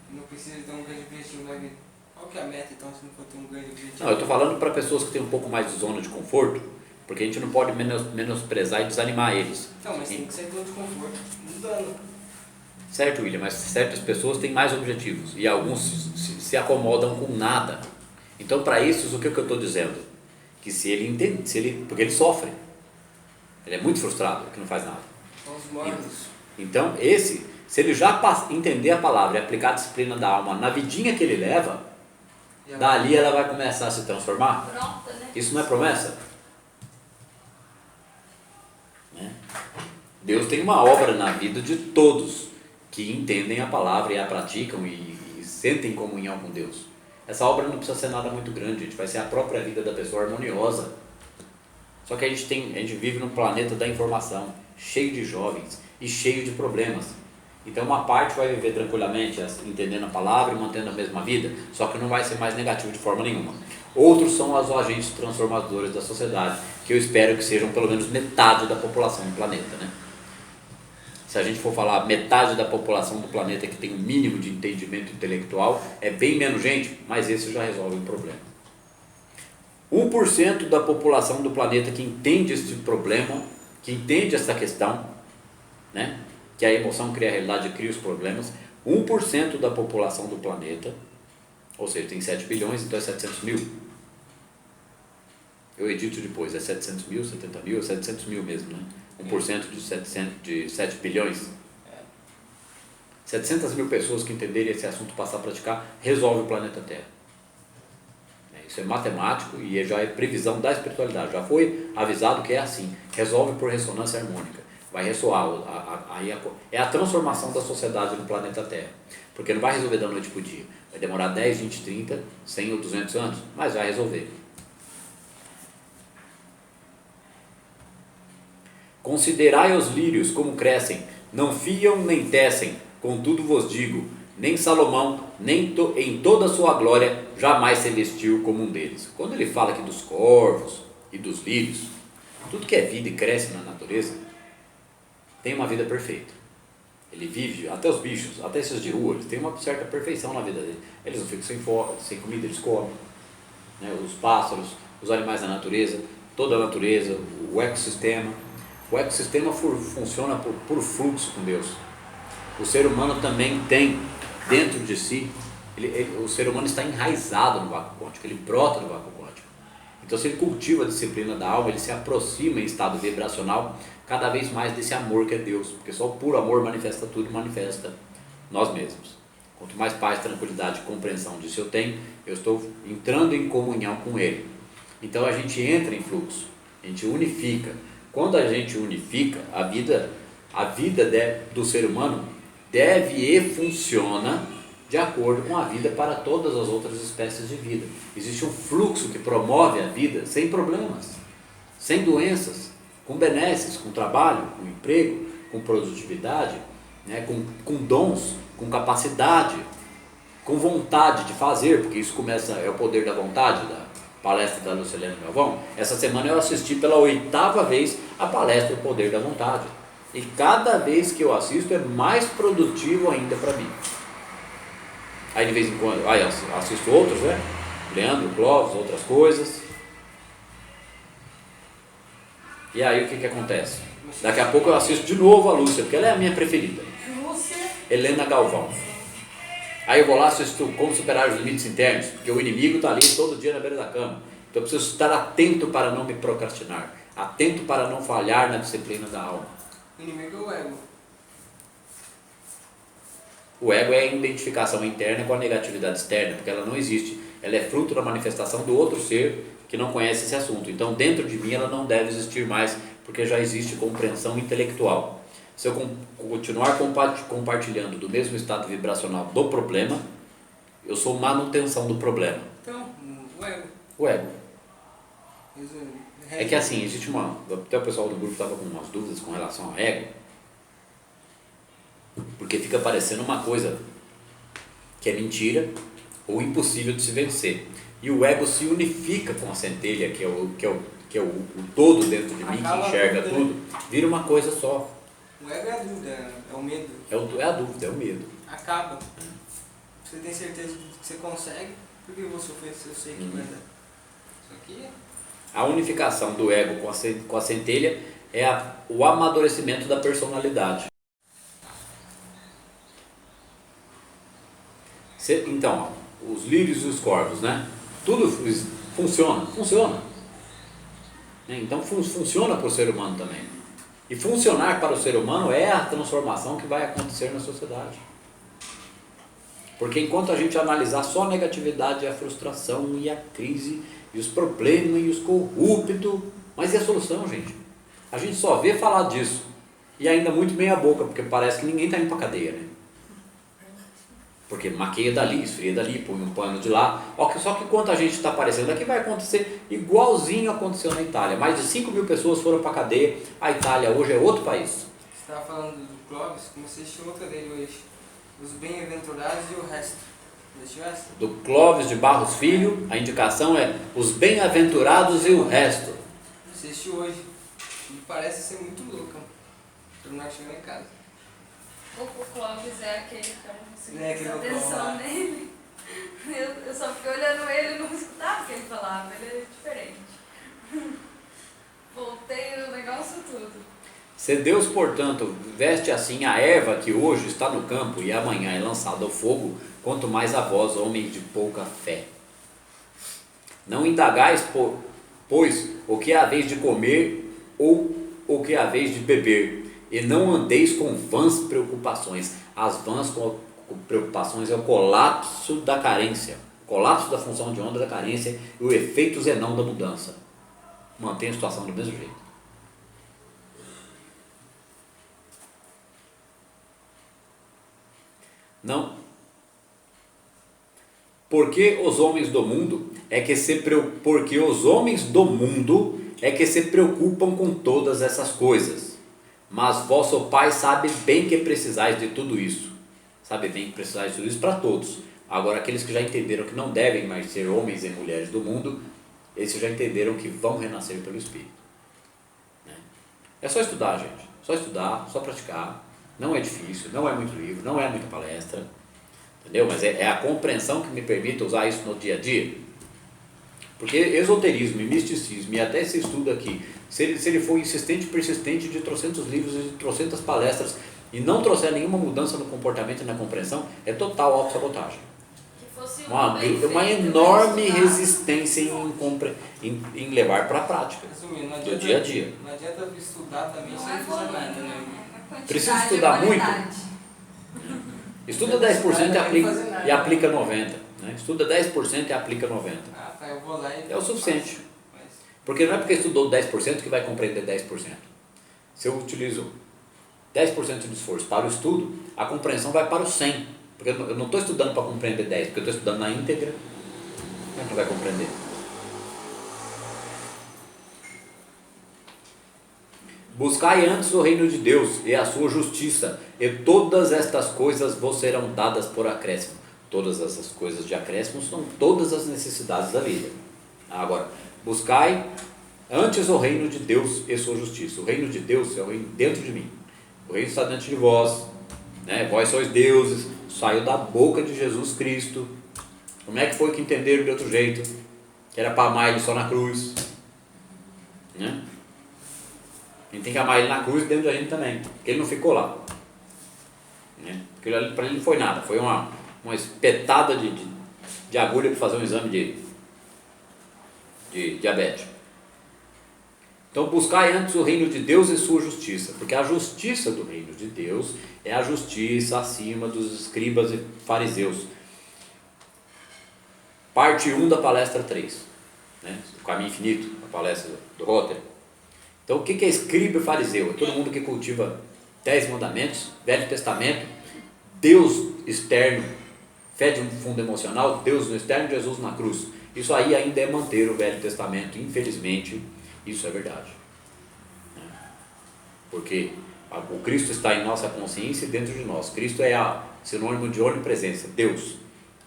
Speaker 3: Não precisa ter um grande objetivo na vida. Qual que é a meta então, se não for ter um grande objetivo?
Speaker 1: Não, eu estou falando para pessoas que têm um pouco mais de zona de conforto, porque a gente não pode menosprezar e desanimar eles.
Speaker 3: Não, mas tem que ser todo de conforto, mudando.
Speaker 1: Certo, William, mas certas pessoas têm mais objetivos e alguns se acomodam com nada. Então, para isso, o que eu estou dizendo? Que se ele entende, porque ele sofre, ele é muito frustrado, que não faz nada.
Speaker 3: São os mornos.
Speaker 1: Então, se ele já entender a palavra e aplicar a disciplina da alma na vidinha que ele leva, dali ela vai começar a se transformar.
Speaker 5: Pronta, né?
Speaker 1: Isso não é promessa? Né? Deus tem uma obra na vida de todos que entendem a palavra e a praticam e sentem comunhão com Deus. Essa obra não precisa ser nada muito grande, gente. Vai ser a própria vida da pessoa harmoniosa. Só que a gente vive num planeta da informação, cheio de jovens e cheio de problemas. Então uma parte vai viver tranquilamente, entendendo a palavra e mantendo a mesma vida, só que não vai ser mais negativo de forma nenhuma. Outros são os agentes transformadores da sociedade, que eu espero que sejam pelo menos metade da população do planeta, né? Se a gente for falar metade da população do planeta que tem um mínimo de entendimento intelectual, é bem menos gente, mas esse já resolve o problema. 1% da população do planeta que entende esse problema, que entende essa questão, né? Que a emoção cria a realidade e cria os problemas. 1% da população do planeta, ou seja, tem 7 bilhões, então é 700 mil. Eu edito depois, é 700 mil, 70 mil, é 700 mil mesmo, né? 1% de 7 bilhões. 700 mil pessoas que entenderem esse assunto, passar a praticar, resolve o planeta Terra. Isso é matemático e já é previsão da espiritualidade. Já foi avisado que é assim. Resolve por ressonância harmônica. Vai ressoar. É a transformação da sociedade no planeta Terra. Porque não vai resolver da noite para o dia. Vai demorar 10, 20, 30, 100 ou 200 anos, mas vai resolver. Considerai os lírios como crescem, não fiam nem tecem, contudo vos digo, nem Salomão, nem em toda a sua glória, jamais se vestiu como um deles. Quando ele fala aqui dos corvos e dos lírios, tudo que é vida e cresce na natureza, tem uma vida perfeita. Ele vive, até os bichos, até esses de rua, eles têm uma certa perfeição na vida deles. Eles não ficam sem comida, eles comem. Né? Os pássaros, os animais da natureza, toda a natureza, o ecossistema. O ecossistema funciona por fluxo com Deus. O ser humano também tem dentro de si, o ser humano está enraizado no vácuo quântico, ele brota no vácuo quântico. Então, se ele cultiva a disciplina da alma, ele se aproxima em estado vibracional cada vez mais desse amor que é Deus, porque só o puro amor manifesta tudo e manifesta nós mesmos. Quanto mais paz, tranquilidade e compreensão disso eu tenho, eu estou entrando em comunhão com Ele. Então a gente entra em fluxo, a gente unifica. Quando a gente unifica, a vida do ser humano deve e funciona de acordo com a vida para todas as outras espécies de vida. Existe um fluxo que promove a vida sem problemas, sem doenças, com benesses, com trabalho, com emprego, com produtividade, né, com dons, com capacidade, com vontade de fazer, porque isso é o poder da vontade, da palestra da Lucilene Galvão. Essa semana eu assisti pela 8ª vez a palestra O Poder da Vontade. E cada vez que eu assisto é mais produtivo ainda para mim. Aí de vez em quando, eu assisto outros, né? Leandro, Clóvis, outras coisas. E aí o que acontece? Daqui a pouco eu assisto de novo a Lúcia, porque ela é a minha preferida.
Speaker 2: Lúcia.
Speaker 1: Helena Galvão. Aí eu vou lá e assisto Como Superar os Limites Internos, porque o inimigo está ali todo dia na beira da cama. Então eu preciso estar atento para não me procrastinar, atento para não falhar na disciplina da alma.
Speaker 3: O inimigo é o ego.
Speaker 1: O ego é a identificação interna com a negatividade externa, porque ela não existe. Ela é fruto da manifestação do outro ser que não conhece esse assunto. Então dentro de mim ela não deve existir mais, porque já existe compreensão intelectual. Se eu continuar compartilhando do mesmo estado vibracional do problema, eu sou manutenção do problema.
Speaker 3: Então, o ego.
Speaker 1: O ego. É que assim, existe até o pessoal do grupo estava com umas dúvidas com relação ao ego, porque fica parecendo uma coisa que é mentira ou impossível de se vencer. E o ego se unifica com a centelha, que é o todo dentro de mim, que enxerga tudo, vira uma coisa só.
Speaker 3: O ego é a dúvida, é o medo.
Speaker 1: É a dúvida, é o medo.
Speaker 3: Acaba. Você tem certeza que você consegue, por que você fez? Eu sei que vai dar. Isso aqui é...
Speaker 1: A unificação do ego com a centelha é o amadurecimento da personalidade. Então, os lírios e os corvos, né? Tudo funciona. Então funciona para o ser humano também. E funcionar para o ser humano é a transformação que vai acontecer na sociedade. Porque enquanto a gente analisar só a negatividade, a frustração e a crise, e os problemas e os corruptos, mas e a solução, gente? A gente só vê falar disso. E ainda muito meia boca, porque parece que ninguém está indo para a cadeia, né? Porque maqueia dali, esfria dali, põe um pano de lá. Só que enquanto a gente está aparecendo aqui, vai acontecer igualzinho aconteceu na Itália. Mais de 5.000 pessoas foram para a cadeia. A Itália hoje é outro país.
Speaker 3: Você estava falando do Clóvis, comecei a assistir outra dele hoje. Os Bem-aventurados e o Resto. Já assistiu essa?
Speaker 1: Do Clóvis de Barros Filho, a indicação é Os Bem-aventurados e o Resto.
Speaker 3: Você assistiu hoje. E parece ser muito louco. Pra não chegar em casa.
Speaker 2: O Clóvis é aquele que eu não consigo
Speaker 3: É aquele
Speaker 2: prestar
Speaker 3: loucão
Speaker 2: atenção
Speaker 3: lá.
Speaker 2: nele. Eu só fiquei olhando ele e não escutava o que ele falava, ele é diferente. Voltei no negócio tudo.
Speaker 1: Se Deus, portanto, veste assim a erva que hoje está no campo e amanhã é lançada ao fogo, quanto mais a vós, homens de pouca fé. Não indagais, pois, o que é a vez de comer ou o que é a vez de beber, e não andeis com vãs preocupações. As vãs preocupações é o colapso da carência, o colapso da função de onda da carência e o efeito zenão da mudança. Mantém a situação do mesmo jeito. Não. Porque os homens do mundo porque os homens do mundo é que se preocupam com todas essas coisas. Mas vosso Pai sabe bem que precisais de tudo isso. Sabe bem que precisais de tudo isso para todos. Agora, aqueles que já entenderam que não devem mais ser homens e mulheres do mundo, esses já entenderam que vão renascer pelo Espírito. É só estudar, gente. Só estudar, só praticar. Não é difícil, não é muito livro, não é muita palestra. Entendeu? Mas é a compreensão que me permite usar isso no dia a dia. Porque esoterismo e misticismo, e até esse estudo aqui, se ele for insistente e persistente de trocentos livros e de trocentas palestras e não trouxer nenhuma mudança no comportamento e na compreensão, é total autossabotagem.
Speaker 2: Que fosse
Speaker 1: Uma
Speaker 2: bem
Speaker 1: enorme
Speaker 2: feito,
Speaker 1: resistência em levar para a prática,
Speaker 3: Resumindo, não
Speaker 1: do
Speaker 3: adianta,
Speaker 1: dia a dia.
Speaker 3: não adianta estudar também
Speaker 2: Não
Speaker 3: sem
Speaker 2: é
Speaker 3: fazer
Speaker 2: volume,
Speaker 3: nada, né?
Speaker 2: é quantidade
Speaker 1: Precisa
Speaker 2: e
Speaker 1: estudar muito?
Speaker 2: qualidade.
Speaker 1: Estuda 10% e aplica 90%. Né? Estuda 10% e aplica 90%.
Speaker 3: Ah, tá, eu vou lá e...
Speaker 1: É o suficiente.
Speaker 3: Mas,
Speaker 1: Porque não é porque estudou 10% que vai compreender 10%. Se eu utilizo 10% de esforço para o estudo, a compreensão vai para o 100%. Porque eu não estou estudando para compreender 10%, porque eu estou estudando na íntegra. Como é que não vai compreender? Buscai antes o reino de Deus e a sua justiça, e todas estas coisas vos serão dadas por acréscimo. Todas essas coisas de acréscimo são todas as necessidades da vida. Agora, buscai antes o reino de Deus e sua justiça. O reino de Deus é o reino dentro de mim. O reino está dentro de vós. Né? Vós sois deuses. Saiu da boca de Jesus Cristo. Como é que foi que entenderam de outro jeito? Que era para amar ele só na cruz. Né? A gente tem que amar ele na cruz dentro da gente também. Porque ele não ficou lá. Né? Porque para ele não foi nada. Foi uma espetada de agulha para fazer um exame de diabetes. Então buscai antes o reino de Deus e sua justiça, porque a justiça do reino de Deus é a justiça acima dos escribas e fariseus. Parte 1 da palestra 3, né? O caminho infinito, a palestra do Rotter. Então o que é escriba e fariseu? É todo mundo que cultiva 10 mandamentos, Velho Testamento, Deus externo, fé de um fundo emocional, Deus no externo, Jesus na cruz. Isso aí ainda é manter o Velho Testamento, infelizmente. Isso é verdade, porque o Cristo está em nossa consciência e dentro de nós. Cristo é sinônimo de onipresença, Deus.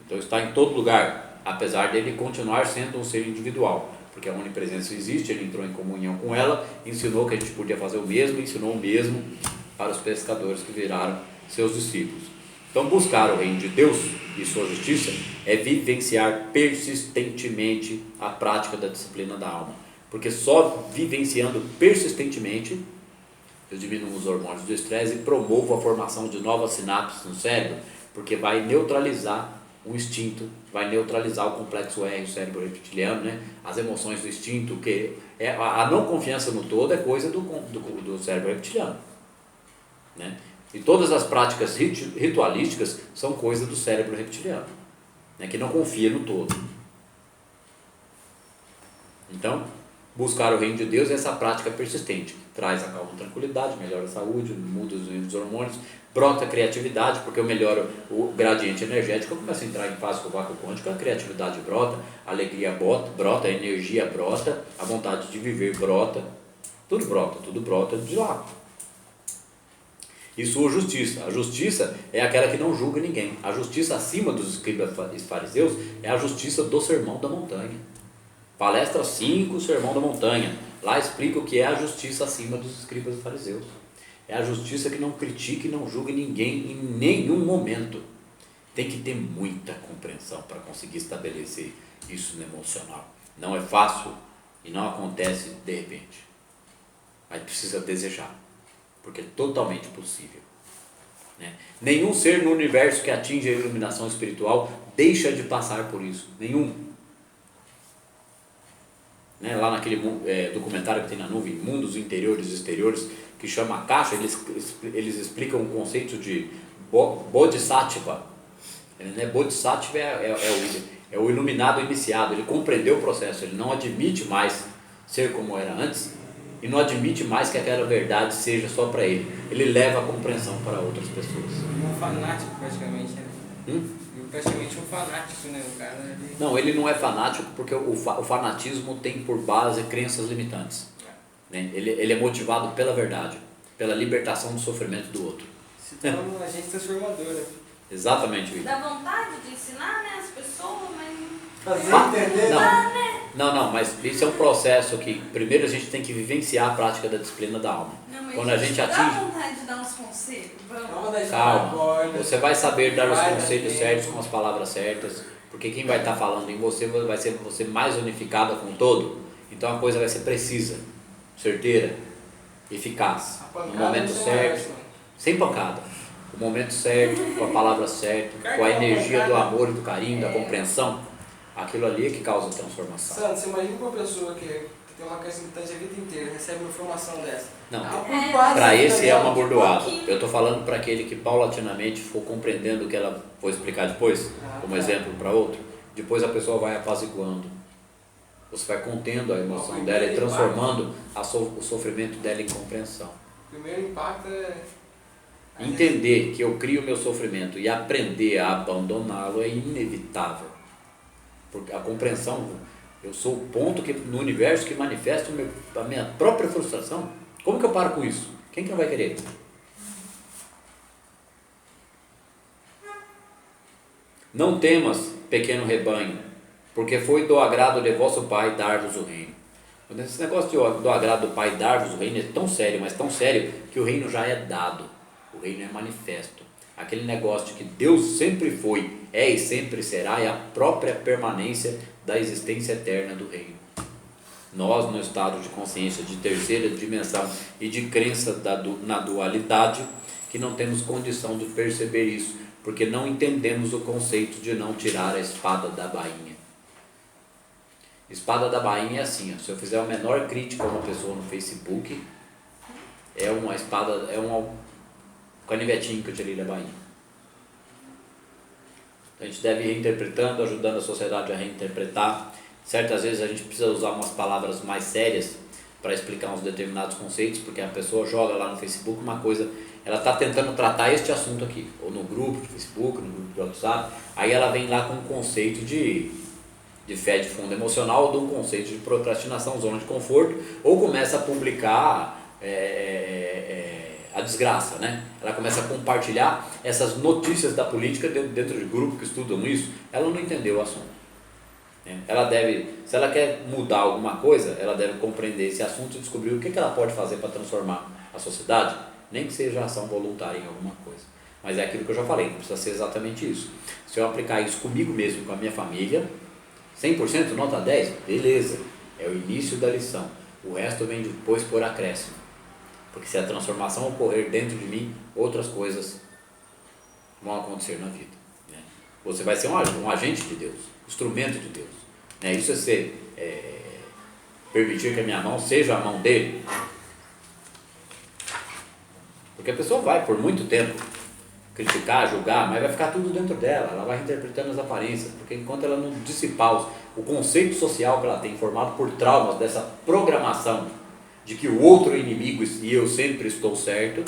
Speaker 1: Então está em todo lugar, apesar dele continuar sendo um ser individual, porque a onipresença existe, ele entrou em comunhão com ela, ensinou que a gente podia fazer o mesmo, ensinou o mesmo para os pescadores que viraram seus discípulos. Então buscar o reino de Deus e sua justiça é vivenciar persistentemente a prática da disciplina da alma. Porque só vivenciando persistentemente eu diminuo os hormônios do estresse e promovo a formação de novas sinapses no cérebro, porque vai neutralizar o instinto, vai neutralizar o complexo R, o cérebro reptiliano, né? As emoções do instinto, que a não confiança no todo é coisa do cérebro reptiliano, né? E todas as práticas ritualísticas são coisa do cérebro reptiliano, né? Que não confia no todo. Então, buscar o reino de Deus é essa prática persistente, traz a calma e tranquilidade, melhora a saúde, muda os hormônios, brota a criatividade, porque eu melhoro o gradiente energético, eu começo a entrar em fase com o vácuo quântico, a criatividade brota, a alegria brota, a energia brota, a vontade de viver brota, tudo brota de lá. e sua justiça. A justiça é aquela que não julga ninguém. A justiça acima dos escribas e fariseus é a justiça do Sermão da Montanha. Palestra 5, Sermão da Montanha. Lá explica o que é a justiça acima dos escribas e fariseus. É a justiça que não critica e não julga ninguém em nenhum momento. Tem que ter muita compreensão para conseguir estabelecer isso no emocional. Não é fácil e não acontece de repente. Mas precisa desejar, porque é totalmente possível. Né? Nenhum ser no universo que atinge a iluminação espiritual deixa de passar por isso. Nenhum. Né? Lá naquele documentário que tem na nuvem, Mundos Interiores e Exteriores, que chama A Caixa, eles explicam o conceito de Bodhisattva. Né? Bodhisattva é o iluminado iniciado. Ele compreendeu o processo, ele não admite mais ser como era antes e não admite mais que aquela verdade seja só para ele. Ele leva a compreensão para outras pessoas.
Speaker 3: Um fanático praticamente, né? Praticamente um fanático, né? O cara, ele...
Speaker 1: Não, ele não é fanático porque o fanatismo tem por base crenças limitantes. Né? Ele é motivado pela verdade, pela libertação do sofrimento do outro.
Speaker 3: Se torna um agente transformador, né?
Speaker 1: Exatamente, Vitor.
Speaker 2: Dá vontade de ensinar, né, as pessoas, mas
Speaker 3: Fazer entender, né?
Speaker 1: Não, mas isso é um processo que primeiro a gente tem que vivenciar a prática da disciplina da alma.
Speaker 2: não, mas
Speaker 1: Quando a gente
Speaker 2: dá
Speaker 1: atinge...
Speaker 2: vontade de dar uns conselhos, vamos.
Speaker 1: Calma, você vai saber dar os conselhos certos com as palavras certas, porque quem vai estar falando em você vai ser você mais unificada com o todo, então a coisa vai ser precisa, certeira, eficaz, no momento certo, sem pancada, no momento certo, com a palavra certa, com a energia do amor e do carinho, da compreensão, aquilo ali é que causa transformação.
Speaker 3: Sandro, você imagina uma pessoa que tem uma crença limitante a vida inteira, recebe uma informação dessa.
Speaker 1: Não,
Speaker 3: Para
Speaker 1: para esse é uma bordoada. Eu estou falando para aquele que paulatinamente for compreendendo o que ela vou explicar depois, como exemplo para outro. Depois a pessoa vai apaziguando. Você vai contendo a emoção dela e transformando o sofrimento dela em compreensão.
Speaker 3: O primeiro impacto é...
Speaker 1: Entender que eu crio o meu sofrimento e aprender a abandoná-lo é inevitável. Porque a compreensão, eu sou o ponto no universo que manifesta a minha própria frustração. Como que eu paro com isso? Quem que não vai querer? Não temas, pequeno rebanho, porque foi do agrado de vosso Pai dar-vos o reino. Esse negócio do agrado do Pai dar-vos o reino é tão sério, mas tão sério, que o reino já é dado. O reino é manifesto. Aquele negócio de que Deus sempre foi, é e sempre será, é a própria permanência da existência eterna do reino. Nós, no estado de consciência de terceira dimensão e de crença na dualidade, que não temos condição de perceber isso, porque não entendemos o conceito de não tirar a espada da bainha. Espada da bainha é assim, ó, se eu fizer a menor crítica a uma pessoa no Facebook, é uma espada, é um canivetinho que eu tirei da bainha. A gente deve ir reinterpretando, ajudando a sociedade a reinterpretar. Certas vezes a gente precisa usar umas palavras mais sérias para explicar uns determinados conceitos, porque a pessoa joga lá no Facebook uma coisa, ela está tentando tratar este assunto aqui, ou no grupo de Facebook, no grupo de WhatsApp, aí ela vem lá com um conceito de fé de fundo emocional, ou de um conceito de procrastinação, zona de conforto, ou começa a publicar a desgraça, né? Ela começa a compartilhar essas notícias da política dentro de grupos que estudam isso, ela não entendeu o assunto. Ela deve, se ela quer mudar alguma coisa, ela deve compreender esse assunto e descobrir o que ela pode fazer para transformar a sociedade, nem que seja ação voluntária em alguma coisa. Mas é aquilo que eu já falei, não precisa ser exatamente isso. Se eu aplicar isso comigo mesmo, com a minha família, 100% nota 10, beleza, é o início da lição. O resto vem depois por acréscimo. Porque se a transformação ocorrer dentro de mim, outras coisas vão acontecer na vida. Né? Você vai ser um agente de Deus, instrumento de Deus. Né? Isso é ser, permitir que a minha mão seja a mão dele. Porque a pessoa vai por muito tempo criticar, julgar, mas vai ficar tudo dentro dela, ela vai interpretando as aparências, porque enquanto ela não dissipar o conceito social que ela tem, formado por traumas dessa programação de que o outro é inimigo e eu sempre estou certo,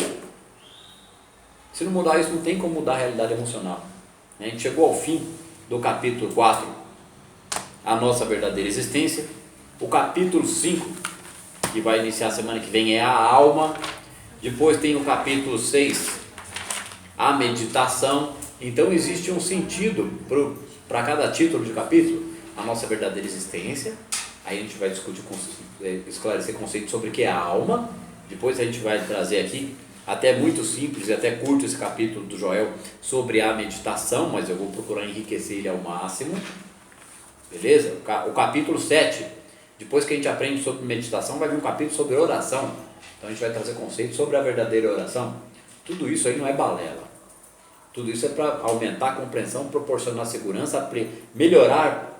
Speaker 1: se não mudar isso, não tem como mudar a realidade emocional. A gente chegou ao fim do capítulo 4, a nossa verdadeira existência. O capítulo 5, que vai iniciar a semana que vem, é a alma. Depois tem o capítulo 6, a meditação. Então existe um sentido para cada título de capítulo. A nossa verdadeira existência, aí a gente vai discutir, esclarecer conceitos sobre o que é a alma. Depois a gente vai trazer aqui, até muito simples e até curto esse capítulo do Joel, sobre a meditação, mas eu vou procurar enriquecer ele ao máximo. Beleza? O capítulo 7, depois que a gente aprende sobre meditação, vai vir um capítulo sobre oração. Então a gente vai trazer conceitos sobre a verdadeira oração. Tudo isso aí não é balela. Tudo isso é para aumentar a compreensão, proporcionar segurança, melhorar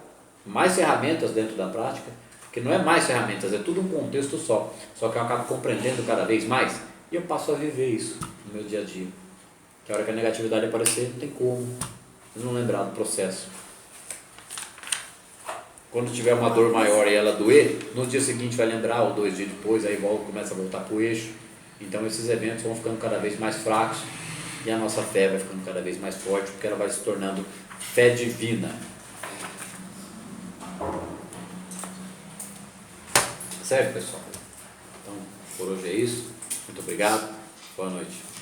Speaker 1: mais ferramentas dentro da prática, porque não é mais ferramentas, é tudo um contexto só que eu acabo compreendendo cada vez mais e eu passo a viver isso no meu dia a dia. Que a hora que a negatividade aparecer, não tem como não lembrar do processo. Quando tiver uma dor maior e ela doer, no dia seguinte vai lembrar, ou 2 dias depois, aí começa a voltar para o eixo. Então esses eventos vão ficando cada vez mais fracos e a nossa fé vai ficando cada vez mais forte, porque ela vai se tornando fé divina. Certo, pessoal? Então, por hoje é isso. Muito obrigado. Boa noite.